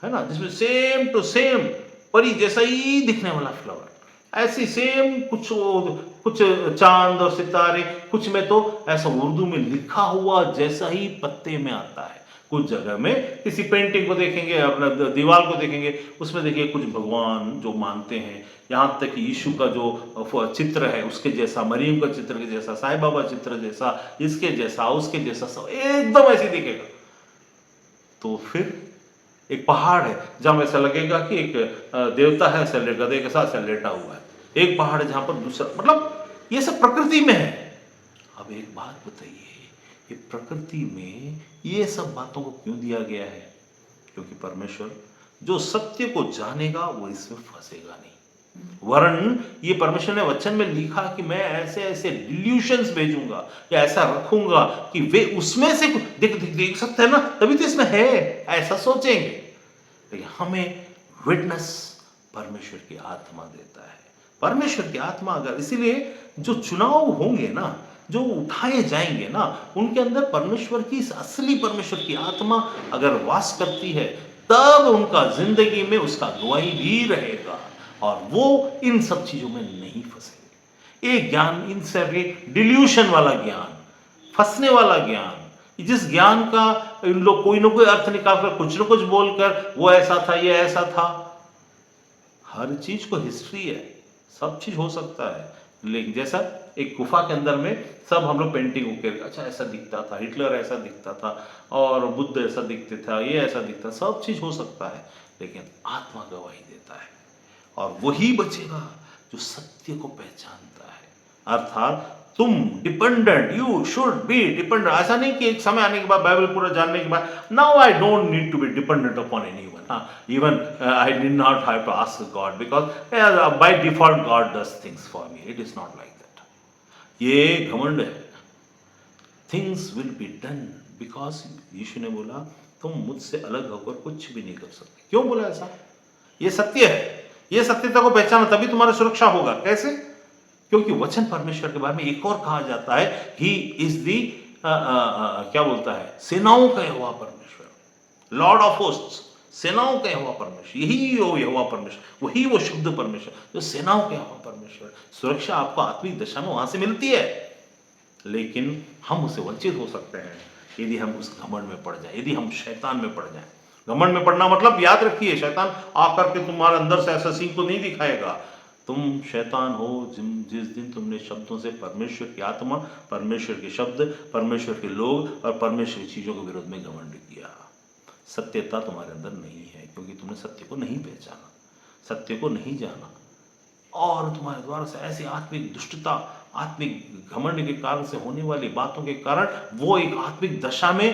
है ना, जिसमें सेम टू सेम परी जैसा ही दिखने वाला फ्लावर, ऐसी सेम कुछ चांद और सितारे, कुछ में तो ऐसा उर्दू में लिखा हुआ जैसा ही पत्ते में आता है। कुछ जगह में किसी पेंटिंग को देखेंगे, अपना दीवार को देखेंगे, उसमें देखिए कुछ भगवान जो मानते हैं, यहाँ तक कि यीशु का जो चित्र है उसके जैसा, मरियम का चित्र के जैसा, साईं बाबा चित्र जैसा, इसके जैसा, उसके जैसा, सब एकदम ऐसे दिखेगा। तो फिर एक पहाड़ है जहां ऐसा लगेगा कि एक देवता है ऐसा गधे के साथ ऐसा लेटा हुआ है। एक पहाड़ है जहां पर दूसरा, मतलब ये सब प्रकृति में है। अब एक बात बताइए, ये प्रकृति में ये सब बातों को क्यों दिया गया है? क्योंकि परमेश्वर जो सत्य को जानेगा वो इसमें फंसेगा नहीं। वरन ये परमेश्वर ने वचन में लिखा कि मैं ऐसे ऐसे डिल्यूशंस भेजूंगा या ऐसा रखूंगा कि वे उसमें से देख सकते हैं ना, तभी तो इसमें है, ऐसा सोचेंगे। लेकिन हमें विटनेस परमेश्वर की आत्मा देता है। परमेश्वर की आत्मा अगर, इसीलिए जो चुनाव होंगे ना, जो उठाए जाएंगे ना, उनके अंदर परमेश्वर की, असली परमेश्वर की आत्मा अगर वास करती है, तब उनका जिंदगी में उसका गवाही भी रहेगा और वो इन सब चीजों में नहीं फंसेंगे। ये ज्ञान, इन सब डिल्यूशन वाला ज्ञान, फंसने वाला ज्ञान, जिस ज्ञान का इन लोग कोई ना कोई अर्थ निकालकर, कुछ ना कुछ बोलकर, वो ऐसा था, ये ऐसा था। हर चीज को हिस्ट्री है, सब चीज हो सकता है। लेकिन जैसा एक गुफा के अंदर में सब हम लोग पेंटिंग होकर, अच्छा ऐसा दिखता था, हिटलर ऐसा दिखता था, और बुद्ध ऐसा दिखते था, ये ऐसा दिखता, सब चीज हो सकता है, लेकिन आत्मा गवाही देता है और वही बचेगा जो सत्य को पहचानता है। अर्थात तुम dependent, you should be dependent. ऐसा नहीं कि एक समय आने के बाद, बाइबल पूरा जानने के बाद, now I don't need to be dependent upon anyone, even I did not have to ask God because by default God does things for me. It is not like that. ये घमंड है। Things will be done because यीशु ने बोला तुम मुझसे अलग होकर कुछ भी नहीं कर सकते। क्यों बोला ऐसा? ये सत्य है, ये सत्यता को पहचाना तभी तुम्हारा सुरक्षा होगा। कैसे? क्योंकि वचन परमेश्वर के बारे में एक और कहा जाता है, ही इज दी क्या बोलता है, सेनाओं का यहोवा परमेश्वर, लॉर्ड ऑफ होस्ट्स, सेनाओं का यहोवा परमेश्वर, यही वो यहोवा परमेश्वर, वही वो शुद्ध परमेश्वर जो सेनाओं का यहोवा परमेश्वर। सुरक्षा आपको आत्मिक दशा में वहां से मिलती है, लेकिन हम उससे वंचित हो सकते हैं यदि हम उस घमंड में पड़ जाए, यदि हम शैतान में पड़ जाए। घमंड में पड़ना मतलब, याद रखिए, शैतान आकर के तुम्हारे अंदर से ऐसा सींग को नहीं दिखाएगा। तुम शैतान हो जिस दिन तुमने शब्दों से परमेश्वर की आत्मा, परमेश्वर के शब्द, परमेश्वर के लोग और परमेश्वर की चीजों के विरुद्ध में घमंड किया। सत्यता तुम्हारे अंदर नहीं है क्योंकि तुमने सत्य को नहीं पहचाना, सत्य को नहीं जाना, और तुम्हारे द्वारा से ऐसी आत्मिक दुष्टता, आत्मिक घमंड के कारण से होने वाली बातों के कारण वो एक आत्मिक दशा में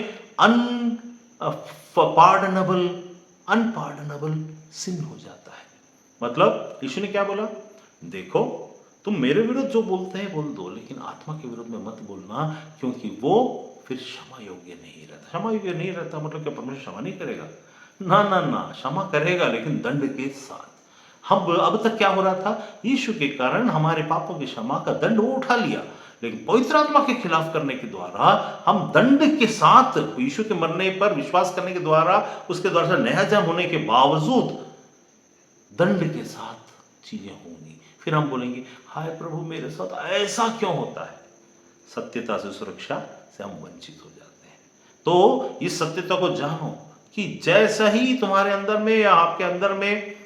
अनपार्डनेबल सिन हो जाता है। मतलब यीशु ने क्या बोला, देखो तुम मेरे विरुद्ध जो बोलते हैं बोल दो, लेकिन आत्मा के विरुद्ध में मत बोलना, क्योंकि वो फिर क्षमा योग्य नहीं रहता। क्षमा योग्य नहीं रहता मतलब क्या परमेश्वर क्षमा नहीं करेगा? ना ना ना, क्षमा करेगा, लेकिन दंड के साथ। हम अब तक क्या हो रहा था, यीशु के कारण हमारे पापों की क्षमा का दंड वो उठा लिया, लेकिन पवित्र आत्मा के खिलाफ करने के द्वारा हम दंड के साथ, यीशु के मरने पर विश्वास करने के द्वारा, उसके द्वारा से नया जन्म होने के बावजूद दंड के साथ चीजें होंगी। फिर हम बोलेंगे, हाय प्रभु मेरे साथ ऐसा क्यों होता है? सत्यता से, सुरक्षा से हम वंचित हो जाते हैं। तो इस सत्यता को जानो कि जैसा ही तुम्हारे अंदर में या आपके अंदर में,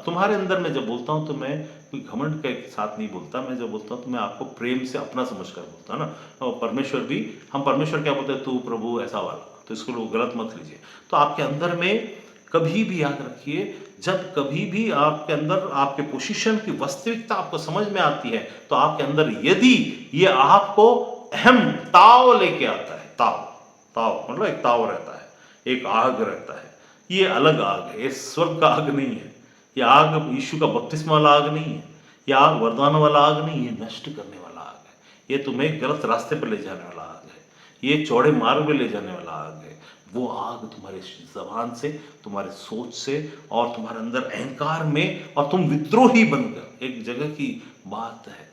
तुम्हारे अंदर में जब बोलता हूं तो मैं कोई घमंड के साथ नहीं बोलता। मैं जब बोलता हूं तो मैं आपको प्रेम से अपना समझकर बोलता हूं ना। और परमेश्वर भी, हम परमेश्वर क्या बोलते हैं, तू प्रभु ऐसा वाला, तो इसको लोग गलत मत लीजिए। तो आपके अंदर में कभी भी याद रखिए, जब कभी भी आपके अंदर आपके पोजीशन की वास्तविकता आपको समझ में आती है, तो आपके अंदर यदि ये आपको अहम ताव लेके आता है, ताव मतलब एक ताव रहता है, एक आग रहता है, ये अलग आग है, ये स्वर्ग का आग नहीं है, ये आग यीशु का बपतिस्मा वाला आग नहीं है, ये आग वरदान वाला आग नहीं है, नष्ट करने वाला आग है। ये तुम्हें गलत रास्ते पर ले जाने वाला आग है, ये चौड़े मार्ग में ले जाने वाला आग है। वो आग तुम्हारे ज़बान से, तुम्हारे सोच से और तुम्हारे अंदर अहंकार में, और तुम विद्रोही बनकर, एक जगह की बात है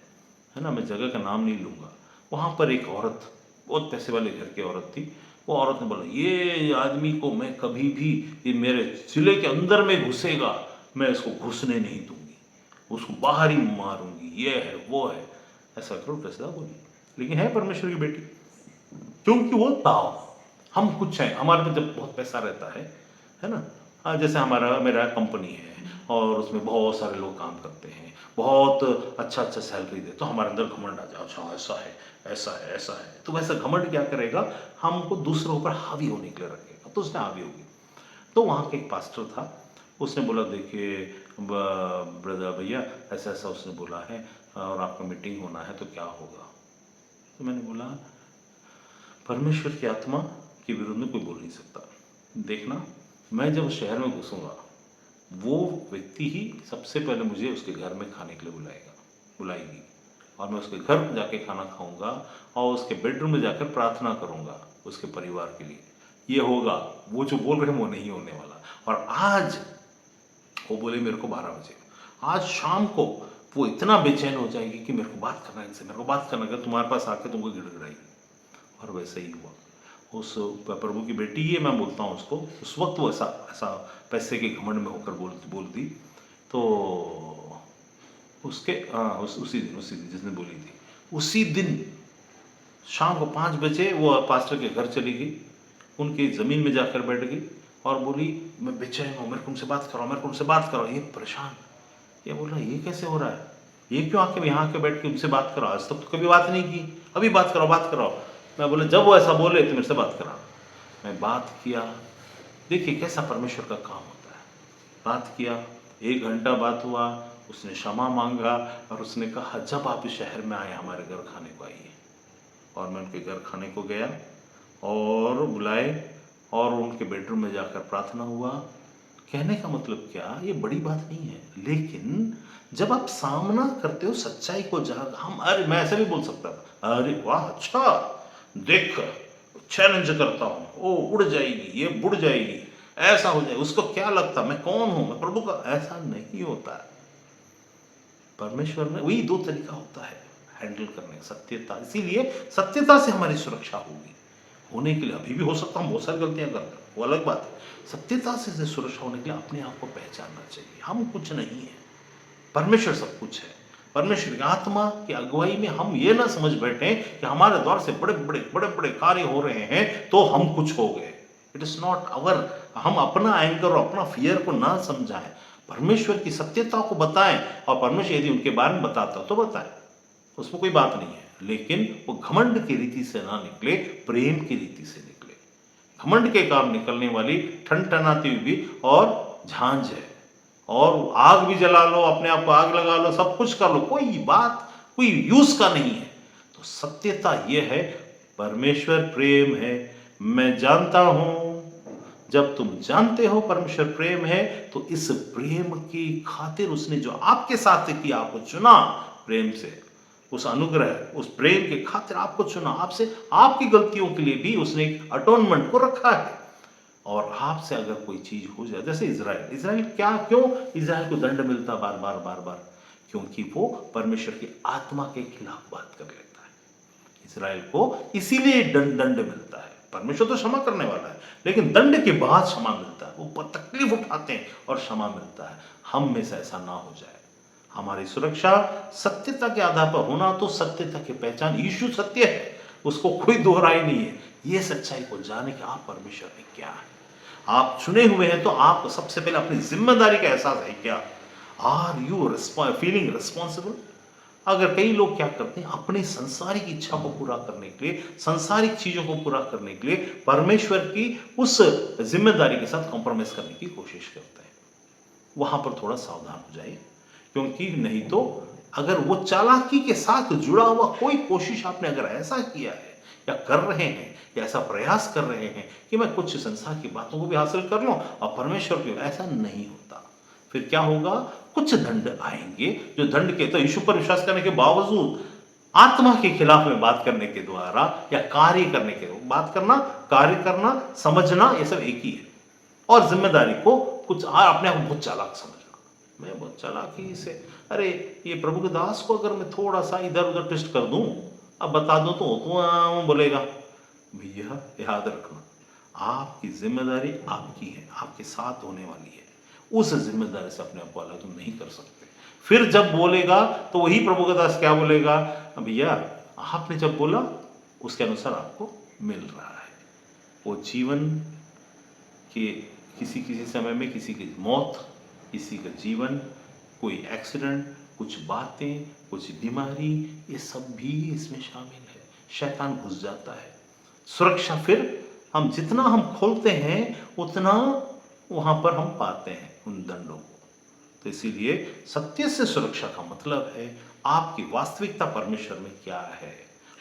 ना, मैं जगह का नाम नहीं लूँगा, वहाँ पर एक औरत, बहुत पैसे वाले घर की औरत थी, वो औरत ने बोला, ये आदमी को मैं कभी भी, ये मेरे ज़िले के अंदर में घुसेगा, मैं इसको घुसने नहीं दूँगी, उसको बाहर ही मारूँगी, ये है, वो है। ऐसा करो फैसला बोली, लेकिन है परमेश्वर की बेटी, क्योंकि वो ताव, हम कुछ हैं, हमारे में जब बहुत पैसा रहता है ना, जैसे मेरा कंपनी है और उसमें बहुत सारे लोग काम करते हैं, बहुत अच्छा अच्छा सैलरी दे, तो हमारे अंदर घमंड आ जाए, अच्छा ऐसा है, ऐसा है, ऐसा है। तो वैसा घमंड क्या करेगा, हमको दूसरों पर हावी होने के लिए रखेगा, तो उसने हावी होगी। तो वहाँ के एक पास्टर था, उसने बोला, देखिए ब्रदर भैया, ऐसा ऐसा उसने बोला है और आपका मीटिंग होना है, तो क्या होगा। तो मैंने बोला, परमेश्वर की आत्मा के विरुद्ध में कोई बोल नहीं सकता। देखना, मैं जब उस शहर में घुसूंगा, वो व्यक्ति ही सबसे पहले मुझे उसके घर में खाने के लिए बुलाएगी, और मैं उसके घर जाके खाना खाऊंगा और उसके बेडरूम में जाकर प्रार्थना करूंगा उसके परिवार के लिए। ये होगा, वो जो बोल रहे हैं वो नहीं होने वाला। और आज वो बोले मेरे को 12 बजे, आज शाम को वो इतना बेचैन हो जाएगी कि मेरे को बात करना है इनसे, मेरे को बात करना है, तुम्हारे पास आके तुमको गिड़गिड़ाएगी। और वैसे ही हुआ। उस प्रभु की बेटी, ये मैं बोलता हूँ उसको, उस वक्त वो ऐसा ऐसा पैसे के घमंड में होकर बोल दी। तो उसके उसी दिन जिसने बोली थी, उसी दिन शाम को 5 बजे वो पास्टर के घर चली गई, उनकी ज़मीन में जाकर बैठ गई और बोली, मैं बेचैन हूँ, मेरे को उनसे बात कराओ, मेरे को उनसे बात कराओ। ये परेशान, ये बोल रहा, ये कैसे हो रहा है, ये क्यों आके यहाँ के बैठ के उनसे बात कराओ, आज तक तो कभी बात नहीं की, अभी बात कराओ, बात कराओ। मैं बोले, जब वो ऐसा बोले तो मेरे से बात करा। मैं बात किया, देखिए कैसा परमेश्वर का काम होता है। बात किया, 1 घंटा बात हुआ, उसने क्षमा मांगा और उसने कहा, जब आप इस शहर में आए हमारे घर खाने को आइए। और मैं उनके घर खाने को गया और बुलाए, और उनके बेडरूम में जाकर प्रार्थना हुआ। कहने का मतलब क्या, ये बड़ी बात नहीं है, लेकिन जब आप सामना करते हो सच्चाई को, जहाँ हम, अरे मैं ऐसे भी बोल सकता था, अरे वाह अच्छा, देख चैलेंज करता हूँ, ओ उड़ जाएगी, ये बुड़ जाएगी, ऐसा हो जाए, उसको क्या लगता मैं कौन हूं, मैं प्रभु का। ऐसा नहीं होता है। परमेश्वर में वही 2 तरीका होता है हैंडल करने का, सत्यता। इसीलिए सत्यता से हमारी सुरक्षा होगी, होने के लिए अभी भी हो सकता हम बहुत सारी गलतियां करते हैं, वो अलग बात है। सत्यता से सुरक्षा होने के लिए अपने आप को पहचानना चाहिए, हम कुछ नहीं है, परमेश्वर सब कुछ है। परमेश्वर की आत्मा की अगुवाई में हम ये ना समझ बैठे कि हमारे द्वार से बड़े बड़े कार्य हो रहे हैं तो हम कुछ हो गए। इट इज नॉट अवर, हम अपना एंकर और अपना फियर को ना समझाएं, परमेश्वर की सत्यता को बताएं। और परमेश्वर यदि उनके बारे में बताता तो बताएं, उसमें कोई बात नहीं है, लेकिन वो घमंड की रीति से ना निकले, प्रेम की रीति से निकले। घमंड के कारण निकलने वाली ठनठनाती हुई और झांझ है, और आग भी जला लो, अपने आप को आग लगा लो, सब कुछ कर लो, कोई बात कोई यूज का नहीं है। तो सत्यता यह है, परमेश्वर प्रेम है, मैं जानता हूं। जब तुम जानते हो परमेश्वर प्रेम है, तो इस प्रेम की खातिर उसने जो आपके साथ किया, आपको चुना प्रेम से, उस अनुग्रह, उस प्रेम के खातिर आपको चुना, आपसे आपकी गलतियों के लिए भी उसने एक अटोनमेंट को रखा है। और आपसे अगर कोई चीज हो जाए, जैसे इज़राइल क्या, क्यों इज़राइल को दंड मिलता बार बार बार बार, क्योंकि वो परमेश्वर की आत्मा के खिलाफ बात कर लेता है। इज़राइल को इसीलिए दंड मिलता है। परमेश्वर तो क्षमा करने वाला है, लेकिन दंड के बाद क्षमा मिलता है, वो तकलीफ उठाते हैं और क्षमा मिलता है। हम में से ऐसा ना हो जाए। हमारी सुरक्षा सत्यता के आधार पर होना, तो सत्यता की पहचान, यीशु सत्य है, उसको कोई दोहराई नहीं है। ये सच्चाई को जाने कि आप परमेश्वर में क्या है, आप चुने हुए हैं, तो आप सबसे पहले अपनी जिम्मेदारी का एहसास है क्या, आर यू फीलिंग रिस्पॉन्सिबल। अगर कई लोग क्या करते हैं, अपनी संसारिक इच्छा को पूरा करने के लिए, संसारिक चीजों को पूरा करने के लिए परमेश्वर की उस जिम्मेदारी के साथ कॉम्प्रोमाइज करने की कोशिश करते हैं, वहां पर थोड़ा सावधान हो जाए, क्योंकि नहीं तो अगर वो चालाकी के साथ जुड़ा हुआ कोई कोशिश आपने अगर ऐसा किया है या कर रहे हैं, या ऐसा प्रयास कर रहे हैं कि मैं कुछ संसार की बातों को भी हासिल कर लूं और परमेश्वर को, ऐसा नहीं होता। फिर क्या होगा, कुछ दंड आएंगे, जो दंड के, तो यीशु पर विश्वास करने के बावजूद आत्मा के खिलाफ में बात करने के द्वारा या कार्य करने के, बात करना, कार्य करना, समझना, ये सब एक ही है। और जिम्मेदारी को कुछ अपने आप को बहुत चालाक समझना, मैं बहुत चालाकी से, अरे ये प्रभु के दास को अगर मैं थोड़ा सा इधर उधर ट्विस्ट कर दूं, अब बता दो तो बोलेगा। भैया याद रखना, आपकी जिम्मेदारी आपकी है, आपके साथ होने वाली है, उस जिम्मेदारी से अपने आप को अलग तुम नहीं कर सकते। फिर जब बोलेगा तो वही प्रभु का दास क्या बोलेगा, भैया आपने जब बोला उसके अनुसार आपको मिल रहा है। वो जीवन के किसी किसी समय में किसी की मौत, किसी का जीवन, कोई एक्सीडेंट, कुछ बातें, कुछ बीमारी, ये सब भी इसमें शामिल है। शैतान घुस जाता है। सुरक्षा फिर हम जितना हम खोलते हैं उतना वहां पर हम पाते हैं उन दंडों को। तो इसीलिए सत्य से सुरक्षा का मतलब है आपकी वास्तविकता परमेश्वर में क्या है।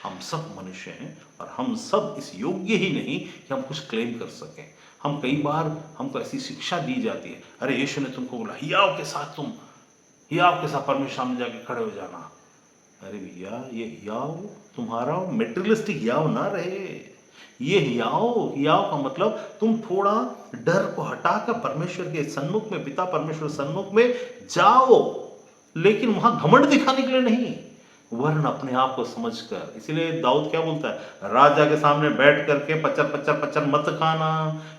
हम सब मनुष्य हैं और हम सब इस योग्य ही नहीं कि हम कुछ क्लेम कर सकें। हम कई बार हमको ऐसी शिक्षा दी जाती है, अरे यीशु ने तुमको बोला हियाव के साथ तुम हियाव के साथ परमेश्वर सामने जाके खड़े हो जाना। अरे भैया ये हियाव तुम्हारा मेटेरियलिस्टिक हियाव ना रहे। ये हियाव का मतलब तुम थोड़ा डर को हटाकर परमेश्वर के सन्मुख में, पिता परमेश्वर सन्मुख में जाओ, लेकिन वहां घमंड दिखाने के लिए नहीं, वरन अपने आप को समझकर। इसलिए दाऊद क्या बोलता है, राजा के सामने बैठ करके पचर पचर पचर मत खाना,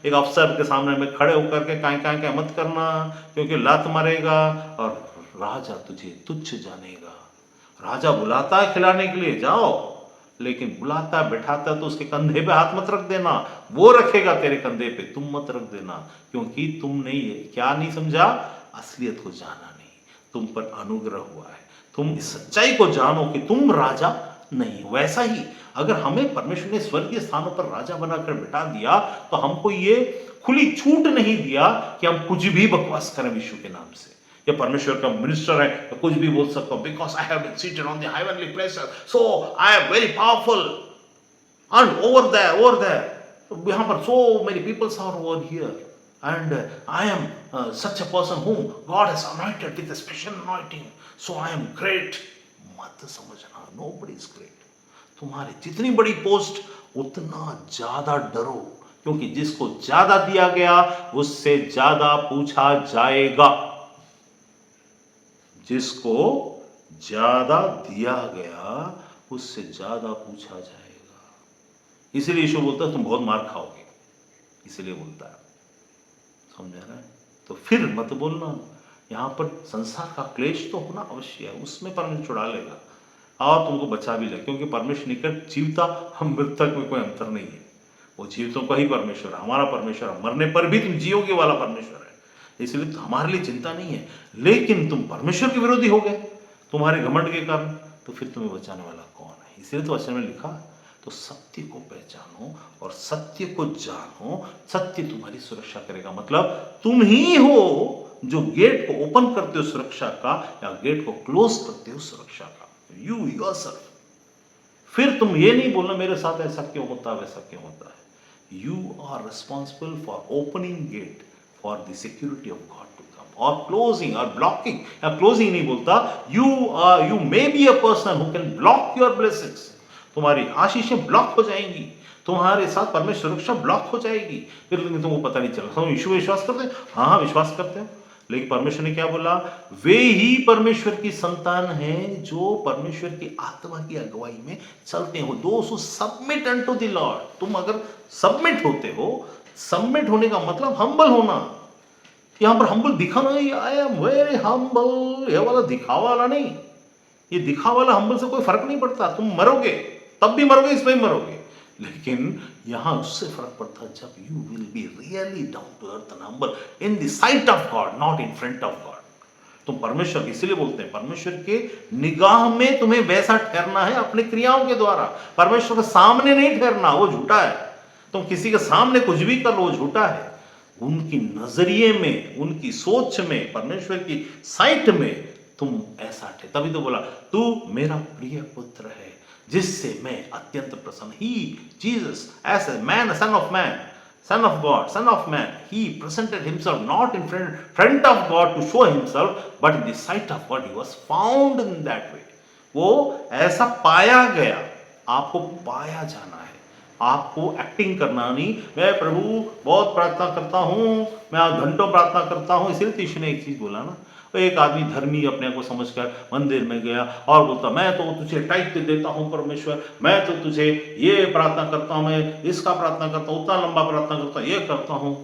एक अफसर के सामने में खड़े होकर के काय मत करना, क्योंकि लात मारेगा और राजा तुझे तुच्छ जानेगा। राजा बुलाता है खिलाने के लिए, जाओ, लेकिन बुलाता बैठाता तो उसके कंधे पे हाथ मत रख देना, वो रखेगा तेरे कंधे पे, तुम मत रख देना, क्योंकि तुमने क्या नहीं समझा, असलियत को जाना नहीं, तुम पर अनुग्रह हुआ है, तुम इस सच्चाई को जानो कि तुम राजा नहीं। वैसा ही अगर हमें परमेश्वर ने स्वर्गीय स्थानों पर राजा बनाकर बिठा दिया तो हमको ये खुली छूट नहीं दिया कि हम कुछ भी बकवास करें विश्व के नाम से। ये परमेश्वर का मिनिस्टर है तो कुछ भी बोल सकता हूं, because I have been seated on the heavenly places, so I am very powerful and over there यहां पर so many peoples are over here and I am such a person whom God has anointed with a special anointing, so I am great। मत समझना, nobody is great। तुम्हारी जितनी बड़ी post उतना ज्यादा डरो, क्योंकि जिसको ज्यादा दिया गया उससे ज्यादा पूछा जाएगा। जिसको ज्यादा दिया गया उससे ज्यादा पूछा जाएगा। इसीलिए यीशु बोलता है तुम बहुत मार खाओगे, इसीलिए बोलता है, समझा ना। तो फिर मत बोलना, यहां पर संसार का क्लेश तो होना अवश्य है, उसमें परमेश्वर छुड़ा लेगा और तुमको बचा भी ले, क्योंकि परमेश्वर निकट जीवता हम मृतक में कोई अंतर नहीं है। वो जीवतों का ही परमेश्वर है, हमारा परमेश्वर, मरने पर भी तुम जियोगे वाला परमेश्वर है, इसलिए तो हमारे लिए चिंता नहीं है। लेकिन तुम परमेश्वर के विरोधी हो गए तुम्हारे घमंड के कारण, तो फिर तुम्हें बचाने वाला कौन है। इसलिए तो वचन में लिखा, तो सत्य को पहचानो और सत्य को जानो, सत्य तुम्हारी सुरक्षा करेगा। मतलब तुम ही हो जो गेट को ओपन करते हो सुरक्षा का, या गेट को क्लोज करते हो सुरक्षा का, यू योरसेल्फ। फिर तुम ये नहीं बोलना मेरे साथ ऐसा क्यों होता है, वैसा क्यों होता है। You are responsible for opening gate for the security of God to come, और क्लोजिंग और ब्लॉकिंग, या क्लोजिंग नहीं बोलता, you may be a person who can block your blessings. तुम्हारी आशीषें ब्लॉक हो जाएंगी, तुम्हारे साथ परमेश्वर सुरक्षा ब्लॉक हो जाएगी, फिर तुमको पता नहीं चला। हम यीशु विश्वास करते हैं, हाँ विश्वास करते हैं, लेकिन परमेश्वर ने क्या बोला, वे ही परमेश्वर की संतान हैं जो परमेश्वर की आत्मा की अगुवाई में चलते हो, दोस्त who submit unto the Lord. तुम अगर सबमिट होते हो, सबमिट होने का मतलब हम्बल होना। यहां पर हम्बल दिखाना, आई एम वेरी हम्बल, ये वाला दिखावा वाला नहीं। ये दिखावा वाला हम्बल से कोई फर्क नहीं पड़ता, तुम मरोगे तब भी मरोगे, इसमें भी मरोगे, लेकिन यहां उससे फर्क पड़ता है जब you will be really down to earth and humble in the sight of God, not in front of God. तुम परमेश्वर, इसीलिए बोलते हैं परमेश्वर के निगाह में तुम्हें वैसा ठहरना है अपने क्रियाओं के द्वारा। परमेश्वर के सामने नहीं ठहरना, वो झूठा है। तुम किसी के सामने कुछ भी कर लो, वो झूठा है। उनकी नजरिए में, उनकी सोच में, परमेश्वर की साइट में तुम ऐसा थे। तभी तो बोला तू मेरा प्रिय पुत्र है जिससे मैं अत्यंत प्रसन्न। He Jesus as a man, son of man, son of God, son of man, he presented himself not in front of God to show himself, but in the sight of God he was found in that way। वो ऐसा पाया गया। आपको पाया जाना है, आपको acting करना नहीं। मैं प्रभु बहुत प्रार्थना करता हूँ, मैं आज घंटों प्रार्थना करता हूँ, इसलिए तो यीशु ने एक चीज बोला ना। एक आदमी धर्मी अपने को समझकर मंदिर में गया और बोलता मैं तो तुझे टाइप दे देता हूँ परमेश्वर, मैं तो तुझे ये प्रार्थना करता हूँ, मैं इसका प्रार्थना करता हूँ, उतना लंबा प्रार्थना करता हूँ, ये करता हूँ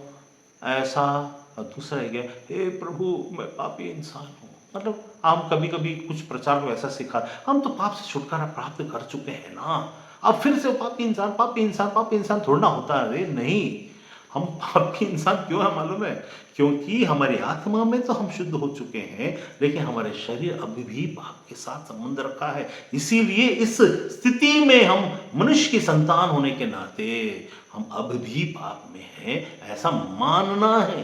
ऐसा। और दूसरा है क्या, हे प्रभु मैं पापी इंसान हूँ। मतलब हम कभी कभी कुछ प्रचार को ऐसा सिखा, हम तो पाप से छुटकारा प्राप्त कर चुके हैं ना, अब फिर से पापी इंसान पापी इंसान पापी इंसान थोड़ा ना होता है। अरे नहीं, हम पापी इंसान क्यों है मालूम है? क्योंकि हमारी आत्मा में तो हम शुद्ध हो चुके हैं, लेकिन हमारे शरीर अभी भी पाप के साथ संबंध रखा है। इसीलिए इस स्थिति में हम मनुष्य की संतान होने के नाते हम अब भी पाप में हैं, ऐसा मानना है।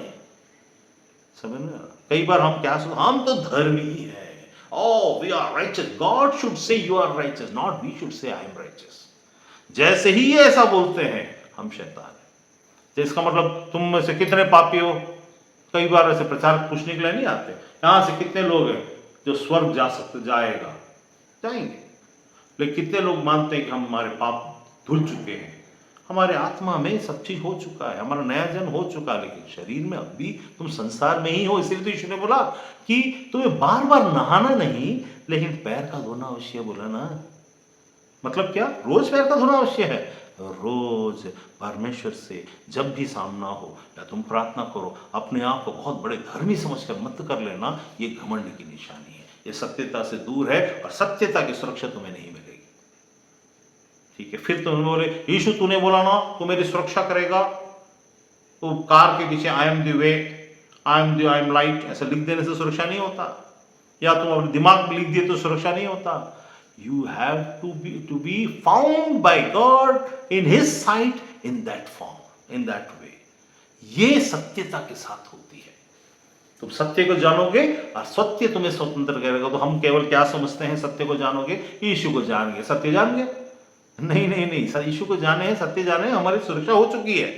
समझ में? कई बार हम क्या सोचते, हम तो धर्मी है, oh we are righteous, God should say you are righteous, not we should say I M righteous. जैसे ही ये ऐसा बोलते हैं हम शैतान हैं। तो इसका मतलब तुम में से कितने पापी हो? कई बार ऐसे प्रचार पूछने के लिए नहीं आते, यहां से कितने लोग हैं जो स्वर्ग जा सकते, जाएगा, जाएंगे। लेकिन कितने लोग मानते हैं कि हम हमारे पाप धुल चुके हैं, हमारे आत्मा में सब चीज हो चुका है, हमारा नया जन्म हो चुका है, लेकिन शरीर में अभी तुम संसार में ही हो। इसलिए तो यीशु ने बोला कि तुम्हें बार बार नहाना नहीं, लेकिन पैर का धोना अवश्य। बोला ना, मतलब क्या? रोज पैर का धोना अवश्य है। रोज परमेश्वर से जब भी सामना हो या तुम प्रार्थना करो, अपने आप को बहुत बड़े धर्मी समझकर मत कर लेना, ये घमंड की निशानी है, ये सत्यता से दूर है और सत्यता की सुरक्षा तुम्हें नहीं मिलेगी। ठीक है, फिर तुम बोले यीशु तूने बोला ना तू मेरी सुरक्षा करेगा, तो कार के पीछे I am the way, I am light ऐसा लिख देने से सुरक्षा नहीं होता, या तुम अपने दिमाग में लिख दिए तो सुरक्षा नहीं होता। You have to be found by God in His sight in that form, in that way. ये सत्यता के साथ होती है। तुम सत्य को जानोगे और सत्य तुम्हें स्वतंत्र करेगा। तो हम केवल क्या समझते हैं, सत्य को जानोगे, यीशु को जान गए, सत्य जान गए? नहीं नहीं नहीं, यीशु को जाने हैं, सत्य जाने हैं, हमारी सुरक्षा हो चुकी है।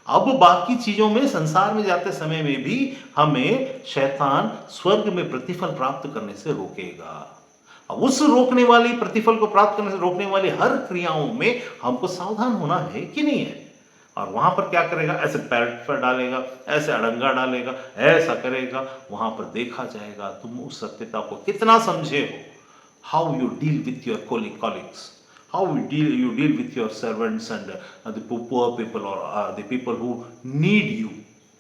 अब बाकी चीजों में, संसार में जाते समय में भी हमें शैतान स्वर्ग में प्रतिफल प्राप्त करने से रोकेगा। अब उस रोकने वाली, प्रतिफल को प्राप्त करने से रोकने वाली हर क्रियाओं में हमको सावधान होना है कि नहीं है? और वहां पर क्या करेगा, ऐसे पैर पर डालेगा, ऐसे अड़ंगा डालेगा, ऐसा करेगा, वहां पर देखा जाएगा तुम उस सत्यता को कितना समझे हो। How you deal with your colleagues, how you deal with your servants and the poor people or the people who need you।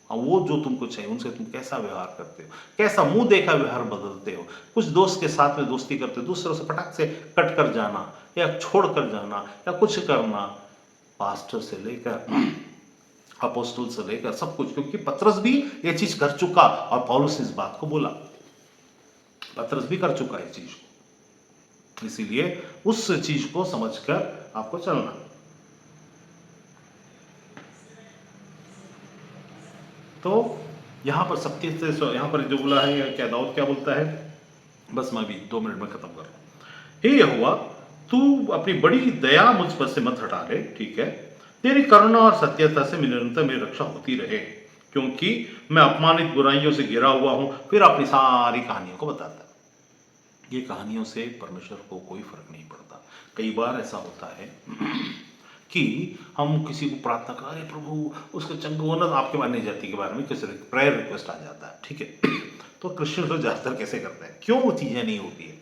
वो जो तुमको चाहिए उनसे तुम कैसा व्यवहार करते हो, कैसा मुंह देखा व्यवहार बदलते हो। कुछ दोस्त के साथ में दोस्ती करते हो, दूसरों से पटक से कट कर जाना या छोड़ कर जाना या कुछ करना, पास्टर से लेकर अपोस्टल से लेकर सब कुछ। क्योंकि पतरस भी ये चीज कर चुका और पौलुस ने इस बात को बोला, पतरस भी कर चुका है इस चीज को। इसीलिए उस चीज को समझकर आपको चलना। तो यहां पर सत्य से, यहां पर जो बोला है क्या, दाऊद क्या बोलता है, बस मैं भी 2 मिनट में खत्म कर रहा हूं। हे यहोवा, तू अपनी बड़ी दया मुझ पर से मत हटा ले, ठीक है, तेरी करुणा और सत्यता से निरंतर मेरी रक्षा होती रहे, क्योंकि मैं अपमानित बुराइयों से घिरा हुआ हूं। फिर अपनी सारी कहानियों को बताता है। ये कहानियों से परमेश्वर को कोई फर्क नहीं पड़ता। कई बार ऐसा होता है कि हम किसी को प्रार्थना कर, अरे प्रभु उसको चंगा होना, आपके बारे नहीं जाति के बारे में किसी प्रेयर रिक्वेस्ट आ जाता है, ठीक है। तो क्रिश्चियन तो ज्यादातर कैसे करते हैं, क्यों वो चीजें नहीं होती है,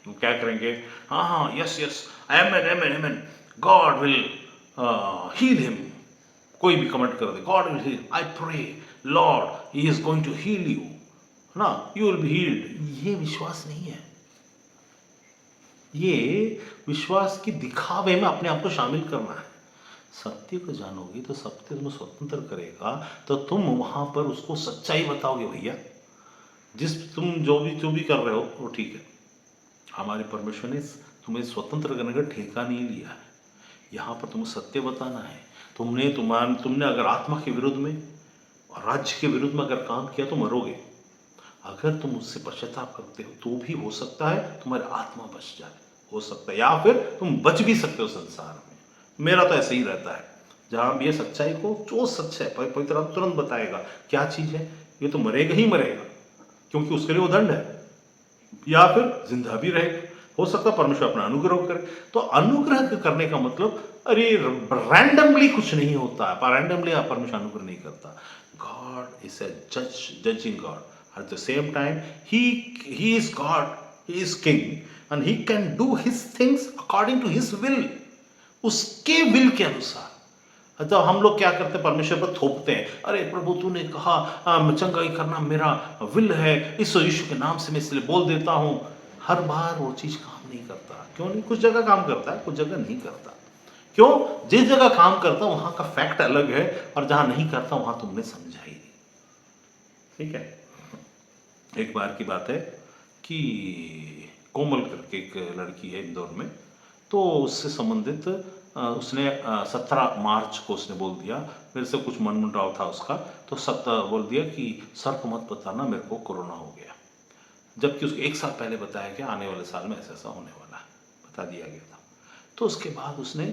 वो क्या करेंगे, हाँ हाँ yes yes amen amen amen, God will heal him. कोई भी कमेंट कर दे, God will heal, I pray Lord he is going to heal you ना, यू विल बी हील्ड। ये विश्वास नहीं है, ये विश्वास की दिखावे में अपने आप को शामिल करना है। सत्य को जानोगे तो सत्य तुम्हें स्वतंत्र करेगा, तो तुम वहां पर उसको सच्चाई बताओगे, भैया जिस तुम जो भी कर रहे हो वो ठीक है। हमारे परमेश्वर ने तुम्हें स्वतंत्र करने का ठेका नहीं लिया है, यहाँ पर तुम्हें सत्य बताना है। तुमने अगर आत्मा के विरुद्ध में और राज्य के विरुद्ध में अगर काम किया तो मरोगे। अगर तुम उससे पश्चाताप करते हो तो भी हो सकता है तुम्हारी आत्मा बच जाए, हो सकता है, या फिर तुम बच भी सकते हो संसार में। मेरा तो ऐसे ही रहता है, जहां भी ये सच्चाई को, जो सच है पवित्र आत्मा तुरंत बताएगा क्या चीज है, ये तो मरेगा ही मरेगा, क्योंकि उसके लिए वो दंड है, या फिर जिंदा भी रहेगा। हो सकता है परमेश्वर अपना अनुग्रह करे। तो अनुग्रह करने का मतलब अरे रैंडमली कुछ नहीं होता है, रैंडमली आप परमेश्वर अनुग्रह नहीं करता। God is a judging God, at the same time he is God, he is king, and he can do his things according to his will, उसके विल के अनुसार। तो हम लोग क्या करते हैं, परमेश्वर पर थोपते हैं, अरे प्रभु तूने कहा चंगाई करना मेरा विल है, इस यीशु के नाम से मैं इसलिए बोल देता हूं। हर बार वो चीज काम नहीं करता। क्यों नहीं? कुछ जगह काम करता है, कुछ जगह नहीं करता। क्यों? जिस जगह काम करता वहां का फैक्ट अलग है, और जहां नहीं करता वहां तुमने समझा ही नहीं। ठीक है। एक बार की बात है कि कोमल करके एक लड़की है इंदौर में, तो उससे संबंधित उसने 17 मार्च को उसने बोल दिया, मेरे से कुछ मनमुटाव था उसका, तो बोल दिया कि सर को मत बताना मेरे को कोरोना हो गया, जबकि उसको 1 साल पहले बताया गया आने वाले साल में ऐसा ऐसा होने वाला है, बता दिया गया था। तो उसके बाद उसने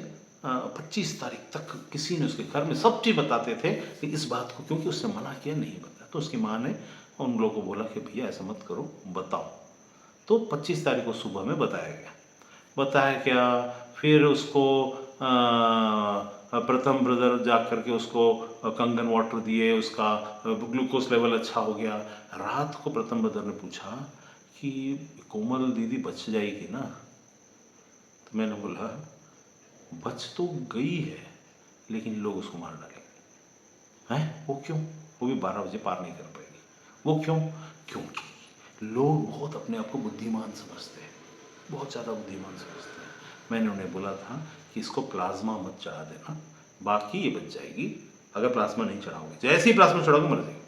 25 तारीख तक किसी ने उसके घर में सब चीज़ बताते थे कि इस बात को, क्योंकि उसने मना किया नहीं बताया, तो उसकी माँ ने उन लोगों को बोला कि भैया ऐसा मत करो, बताओ। तो 25 तारीख को सुबह में बताया क्या, फिर उसको प्रथम ब्रदर जा करके उसको कंगन वाटर दिए, उसका ग्लूकोज लेवल अच्छा हो गया। रात को प्रथम ब्रदर ने पूछा कि कोमल दीदी बच जाएगी ना? तो मैंने बोला बच तो गई है, लेकिन लोग उसको मार डालेंगे। हैं? वो क्यों? वो भी 12 बजे पार नहीं कर पाएगी। वो क्यों? क्योंकि लोग बहुत अपने आप को बुद्धिमान समझते हैं, बहुत ज़्यादा बुद्धिमान समझते हैं। मैंने उन्हें बोला था कि इसको प्लाज्मा मत चढ़ा देना, बाकी ये बच जाएगी अगर प्लाज्मा नहीं चढ़ाओगे। जैसे ही प्लाज्मा चढ़ाओगे मर जाएगी।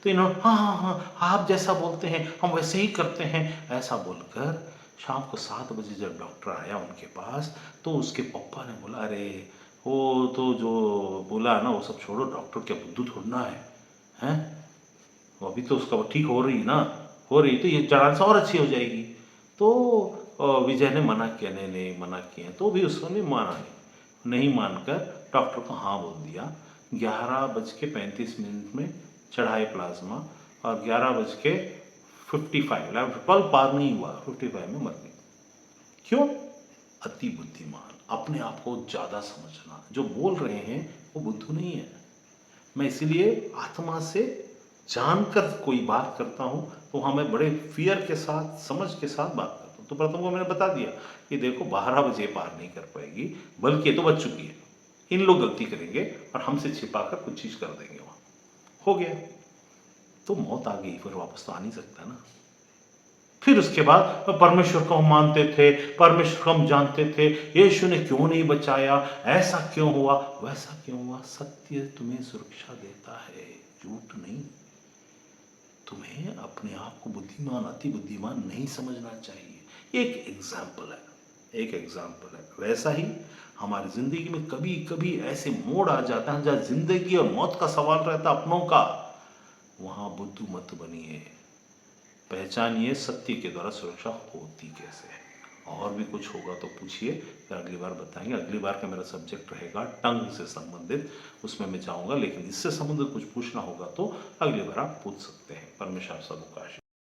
तो इन्होंने हाँ हाँ हाँ आप जैसा बोलते हैं हम वैसे ही करते हैं, ऐसा बोलकर शाम को 7 बजे जब डॉक्टर आया उनके पास, तो उसके पापा ने बोला अरे वो तो जो बोला ना वो सब छोड़ो, डॉक्टर क्या बुद्धू थोड़ना है, हैं? अभी तो उसका ठीक हो रही ना, हो रही तो ये चढ़ाने से और अच्छी हो जाएगी। तो विजय ने मना किया, नहीं नहीं मना किए, तो भी उसने माना नहीं मानकर डॉक्टर को हाँ बोल दिया। 11:35 में चढ़ाए प्लाज्मा, और 11:55 12 पार नहीं हुआ, 55 में मर गई। क्यों? अति बुद्धिमान, अपने आप को ज़्यादा समझना। जो बोल रहे हैं वो बुद्धू नहीं है। मैं इसीलिए आत्मा से जानकर कोई बात करता हूँ, तो वहाँ मैं बड़े फियर के साथ, समझ के साथ बात करता हूँ। तो प्रथम को मैंने बता दिया कि देखो 12 बजे पार नहीं कर पाएगी, बल्कि ये तो बच चुकी है, इन लोग गलती करेंगे और हमसे छिपाकर कुछ चीज़ कर देंगे, वहाँ हो गया। तो मौत आ गई, फिर वापस तो आ नहीं सकता ना। फिर उसके बाद परमेश्वर को हम मानते थे, परमेश्वर को हम जानते थे, यीशु ने क्यों नहीं बचाया, ऐसा क्यों हुआ, वैसा क्यों हुआ। सत्य तुम्हें सुरक्षा देता है, झूठ नहीं। तुम्हें अपने आप को बुद्धिमान, अति बुद्धिमान नहीं समझना चाहिए। एक एग्जाम्पल है। वैसा ही हमारी जिंदगी में कभी कभी ऐसे मोड़ आ जाता है जहाँ जिंदगी और मौत का सवाल रहता अपनों का, वहां बुद्धू मत बनिए, पहचानिए सत्य के द्वारा सुरक्षा होती कैसे है। और भी कुछ होगा तो पूछिए, फिर अगली बार बताएंगे। अगली बार का मेरा सब्जेक्ट रहेगा टंग से संबंधित, उसमें मैं जाऊंगा, लेकिन इससे संबंधित कुछ पूछना होगा तो अगली बार आप पूछ सकते हैं। परमेश्वर सबको आशीष